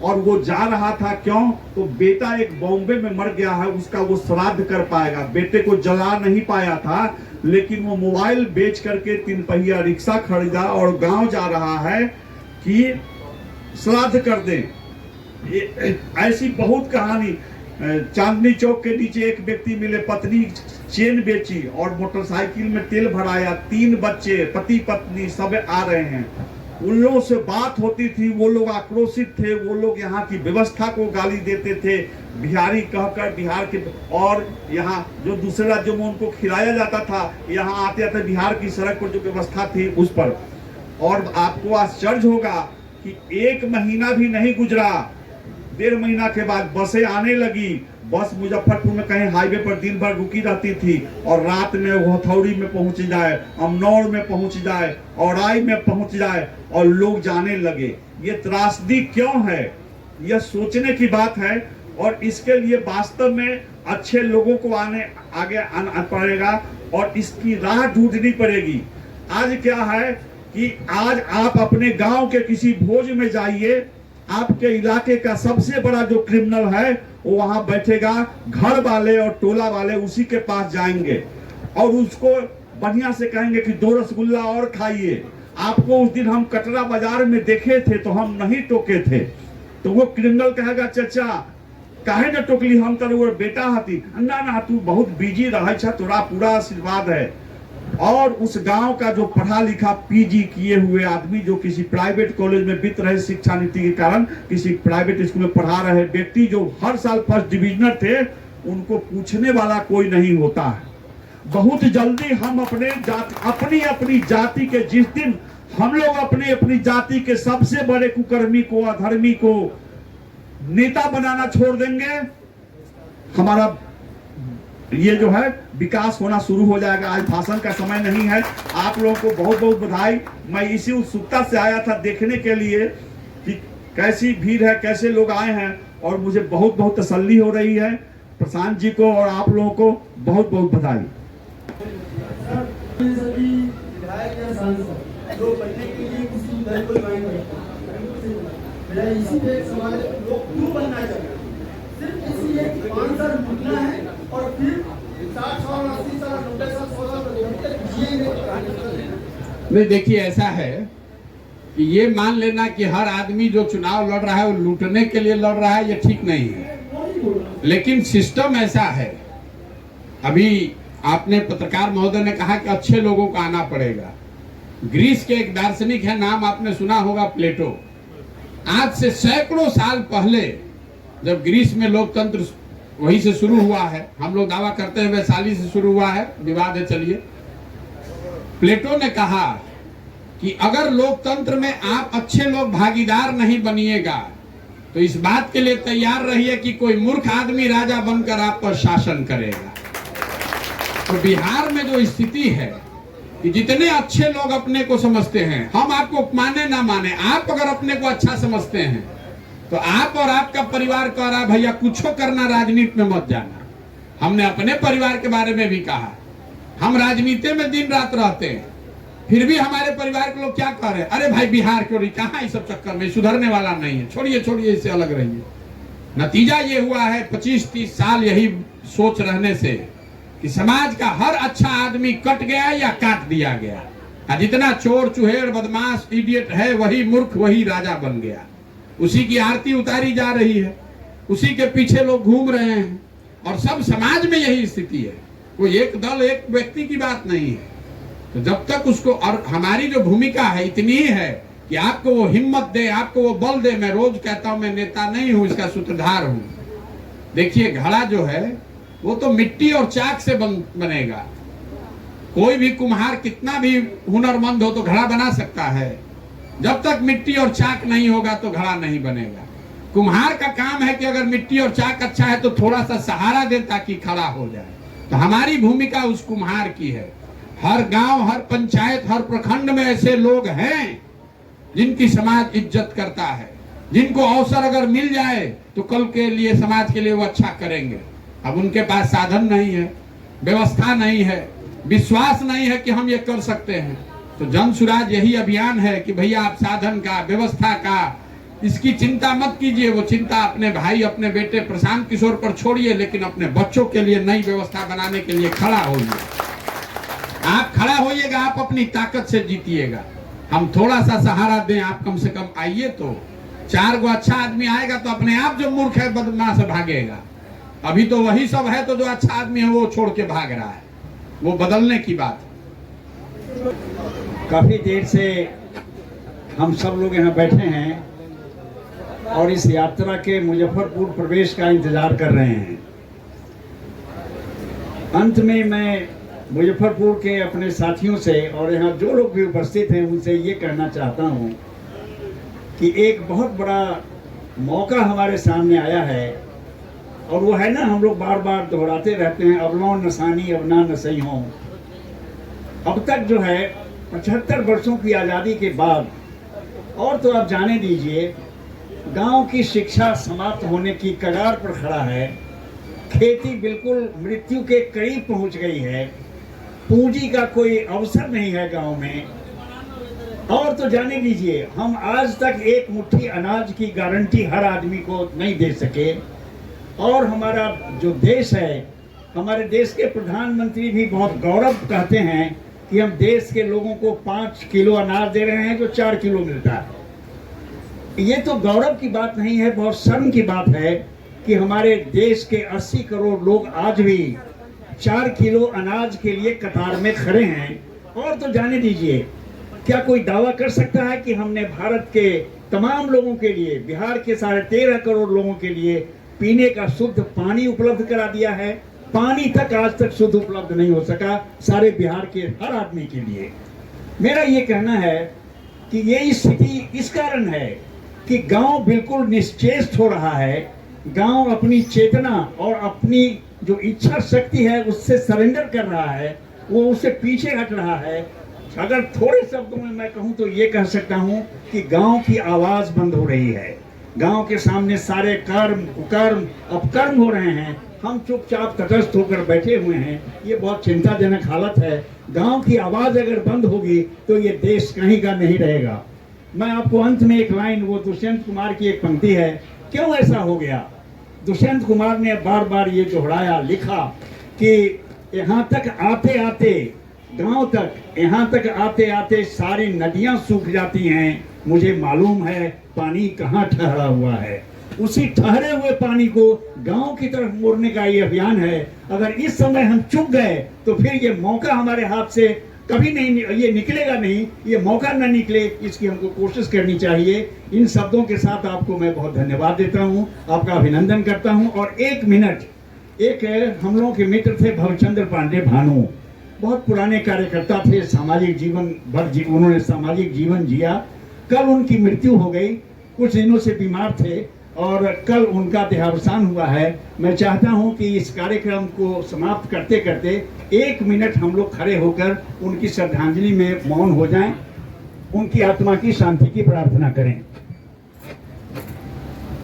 और वो जा रहा था। क्यों? तो बेटा एक बॉम्बे में मर गया है, उसका वो श्राद्ध कर पाएगा। बेटे को जला नहीं पाया था, लेकिन वो मोबाइल बेच करके 3 पहिया रिक्शा खरीदा और गांव जा रहा है कि श्राद्ध कर दे। ऐसी बहुत कहानी। चांदनी चौक के नीचे एक व्यक्ति मिले, पत्नी चेन बेची और मोटरसाइकिल में तेल भराया, 3 बच्चे, पति पत्नी सब आ रहे हैं। उन लोगों से बात होती थी, वो लोग आक्रोशित थे, वो लोग यहाँ की व्यवस्था को गाली देते थे, बिहारी कहकर बिहार के। और यहाँ जो दूसरे राज्यों में उनको खिलाया जाता था, यहाँ आते आते बिहार की सड़क पर जो व्यवस्था थी उस पर। और आपको आश्चर्य होगा कि 1 महीना भी नहीं गुजरा, 1.5 महीना के बाद बसें आने लगी। बस मुजफ्फरपुर में कहीं हाईवे पर दिन भर रुकी रहती थी और रात में हथौड़ी में पहुंच जाए, अमनौर में पहुंच जाए, औराई में पहुंच जाए और लोग जाने लगे। ये त्रासदी क्यों है? यह सोचने की बात है और इसके लिए वास्तव में अच्छे लोगों को आगे आना पड़ेगा और इसकी राह ढूंढनी पड़ेगी। आज क्या है कि आज आप अपने गांव के किसी भोज में जाइए, आपके इलाके का सबसे बड़ा जो क्रिमिनल है वो वहां बैठेगा, घर वाले और टोला वाले उसी के पास जाएंगे और उसको बढ़िया से कहेंगे कि 2 रसगुल्ला और खाइए। आपको उस दिन हम कटरा बाजार में देखे थे तो हम नहीं टोके थे, तो वो क्रिमिनल कहेगा चाचा काहे न टोकली, हम तो वो बेटा हती ना ना, तू बहुत बिजी रहे छ, तोरा पूरा आशीर्वाद है। और उस गांव का जो पढ़ा लिखा पीजी किए हुए आदमी, जो किसी प्राइवेट कॉलेज में बीत रहे शिक्षा नीति के कारण किसी प्राइवेट स्कूल में पढ़ा रहे व्यक्ति, जो हर साल फर्स्ट डिविजनर थे, उनको पूछने वाला कोई नहीं होता है। बहुत जल्दी हम अपनी जाति के, जिस दिन हम लोग अपनी जाति के सबसे बड़े कुकर्मी को, अधर्मी को नेता बनाना छोड़ देंगे, हमारा ये जो है विकास होना शुरू हो जाएगा। आज भाषण का समय नहीं है। आप लोगों को बहुत बहुत बधाई। मैं इसी उत्सुकता से आया था देखने के लिए कि कैसी भीड़ है, कैसे लोग आए हैं, और मुझे बहुत बहुत तसल्ली हो रही है। प्रशांत जी को और आप लोगों को बहुत बहुत बधाई। इसी पे सवाल, लोग क्यों बनना चाहिए? सिर्फ इसलिए कि 5 साल रुकना है और फिर 60 साल, 80 साल, 90 साल, 100 साल जिएंगे। नहीं, देखिए ऐसा है कि ये मान लेना कि हर आदमी जो चुनाव लड़ रहा है वो लूटने के लिए लड़ रहा है, ये ठीक नहीं है। लेकिन सिस्टम ऐसा है। अभी आपने पत्रकार महोदय ने कहा कि अच्छे लोगों को आना पड़ेगा। ग्रीस के एक दार्शनिक है, नाम आपने सुना होगा, प्लेटो। आज से सैकड़ों साल पहले जब ग्रीस में लोकतंत्र वहीं से शुरू हुआ है, हम लोग दावा करते हैं वैशाली से शुरू हुआ है, विवाद है, चलिए। प्लेटो ने कहा कि अगर लोकतंत्र में आप अच्छे लोग भागीदार नहीं बनिएगा तो इस बात के लिए तैयार रहिए कि कोई मूर्ख आदमी राजा बनकर आप पर शासन करेगा। तो बिहार में जो स्थिति है, कि जितने अच्छे लोग अपने को समझते हैं, हम आपको माने ना माने, आप अगर अपने को अच्छा समझते हैं तो आप और आपका परिवार कह रहा है भैया कुछ करना, राजनीति में मत जाना। हमने अपने परिवार के बारे में भी कहा, हम राजनीति में दिन रात रहते हैं, फिर भी हमारे परिवार के लोग क्या कह रहे हैं, अरे भाई बिहार क्यों नहीं, कहाँ इस सब चक्कर में, सुधरने वाला नहीं है, छोड़िए छोड़िए, इससे अलग रहिए। नतीजा ये हुआ है 25-30 साल यही सोच रहने से कि समाज का हर अच्छा आदमी कट गया या काट दिया गया, और जितना चोर चुहेड़ बदमाश इडियट है वही मूर्ख, वही राजा बन गया। उसी की आरती उतारी जा रही है, उसी के पीछे लोग घूम रहे हैं, और सब समाज में यही स्थिति है। कोई एक दल एक व्यक्ति की बात नहीं है। तो जब तक उसको, और हमारी जो भूमिका है इतनी ही है कि आपको वो हिम्मत दे, आपको वो बल दे। मैं रोज कहता हूं मैं नेता नहीं हूं, इसका सूत्रधार हूं। देखिए घड़ा जो है वो तो मिट्टी और चाक से बनेगा। कोई भी कुम्हार कितना भी हुनरमंद हो तो घड़ा बना सकता है, जब तक मिट्टी और चाक नहीं होगा तो घड़ा नहीं बनेगा। कुम्हार का काम है कि अगर मिट्टी और चाक अच्छा है तो थोड़ा सा सहारा दे ताकि खड़ा हो जाए। तो हमारी भूमिका उस कुम्हार की है। हर गांव, हर पंचायत, हर प्रखंड में ऐसे लोग हैं जिनकी समाज इज्जत करता है, जिनको अवसर अगर मिल जाए तो कल के लिए, समाज के लिए वो अच्छा करेंगे। अब उनके पास साधन नहीं है, व्यवस्था नहीं है, विश्वास नहीं है कि हम ये कर सकते हैं। तो जन सुराज यही अभियान है कि भैया आप साधन का, व्यवस्था का, इसकी चिंता मत कीजिए। वो चिंता अपने भाई, अपने बेटे प्रशांत किशोर पर छोड़िए, लेकिन अपने बच्चों के लिए नई व्यवस्था बनाने के लिए खड़ा होइए। आप खड़ा होइएगा, आप अपनी ताकत से जीतिएगा। हम थोड़ा सा सहारा दें, आप कम से कम आइए तो 4 गो अच्छा आदमी आएगा तो अपने आप जो मूर्ख है बदमाश भागेगा। अभी तो वही सब है तो जो अच्छा आदमी है वो छोड़ के भाग रहा है। वो बदलने की बात। काफी देर से हम सब लोग यहाँ बैठे हैं और इस यात्रा के मुजफ्फरपुर प्रवेश का इंतजार कर रहे हैं। अंत में मैं मुजफ्फरपुर के अपने साथियों से और यहाँ जो लोग भी उपस्थित हैं उनसे ये कहना चाहता हूँ कि एक बहुत बड़ा मौका हमारे सामने आया है, और वो है ना, हम लोग बार बार दोहराते रहते हैं, अब लो नसानी अब ना नसई हो। अब तक जो है 75 वर्षों की आज़ादी के बाद, और तो आप जाने दीजिए, गांव की शिक्षा समाप्त होने की कगार पर खड़ा है, खेती बिल्कुल मृत्यु के करीब पहुंच गई है, पूंजी का कोई अवसर नहीं है गांव में, और तो जाने दीजिए हम आज तक एक मुट्ठी अनाज की गारंटी हर आदमी को नहीं दे सके। और हमारा जो देश है, हमारे देश के प्रधानमंत्री भी बहुत गौरव कहते हैं कि हम देश के लोगों को 5 किलो अनाज दे रहे हैं जो 4 किलो मिलता है। ये तो गौरव की बात नहीं है, बहुत शर्म की बात है कि हमारे देश के 80 करोड़ लोग आज भी 4 किलो अनाज के लिए कतार में खड़े हैं। और तो जाने दीजिए, क्या कोई दावा कर सकता है कि हमने भारत के तमाम लोगों के लिए, बिहार के 13.5 करोड़ लोगों के लिए पीने का शुद्ध पानी उपलब्ध करा दिया है? पानी तक आज तक शुद्ध उपलब्ध नहीं हो सका सारे बिहार के हर आदमी के लिए। मेरा ये कहना है कि ये स्थिति इस कारण है कि गांव बिल्कुल निश्चेष्ट हो रहा है। गांव अपनी चेतना और अपनी जो इच्छा शक्ति है उससे सरेंडर कर रहा है, वो उससे पीछे हट रहा है। अगर थोड़े शब्दों में मैं कहूं तो ये कह सकता हूं कि गांव की आवाज बंद हो रही है। गांव के सामने सारे कर्म कुकर्म अपकर्म हो रहे हैं। हम चुपचाप तटस्थ होकर बैठे हुए हैं। ये बहुत चिंताजनक हालत है। गांव की आवाज अगर बंद होगी तो ये देश कहीं का नहीं रहेगा। मैं आपको अंत में एक लाइन, वो दुष्यंत कुमार की एक पंक्ति है, क्यों ऐसा हो गया। दुष्यंत कुमार ने बार बार ये दोहराया, लिखा कि यहाँ तक आते आते, गांव तक, यहाँ तक आते आते सारी नदियां सूख जाती हैं। मुझे मालूम है पानी कहाँ ठहरा हुआ है। उसी ठहरे हुए पानी को गांव की तरफ मोड़ने का ये अभियान है। अगर इस समय हम चुक गए तो फिर ये मौका हमारे हाथ से कभी नहीं, ये निकलेगा नहीं, ये मौका न निकले, इसकी हमको कोशिश करनी चाहिए। इन शब्दों के साथ आपको मैं बहुत धन्यवाद देता हूँ, आपका अभिनंदन करता हूँ। और 1 मिनट, एक हम लोगों के मित्र थे भवचंद्र पांडे भानु, बहुत पुराने कार्यकर्ता थे, सामाजिक जीवन भर उन्होंने सामाजिक जीवन जिया। कल उनकी मृत्यु हो गई, कुछ दिनों से बीमार थे। और कल उनका देहावसान हुआ है। मैं चाहता हूं कि इस कार्यक्रम को समाप्त करते करते 1 मिनट हम लोग खड़े होकर उनकी श्रद्धांजलि में मौन हो जाएं, उनकी आत्मा की शांति की प्रार्थना करें।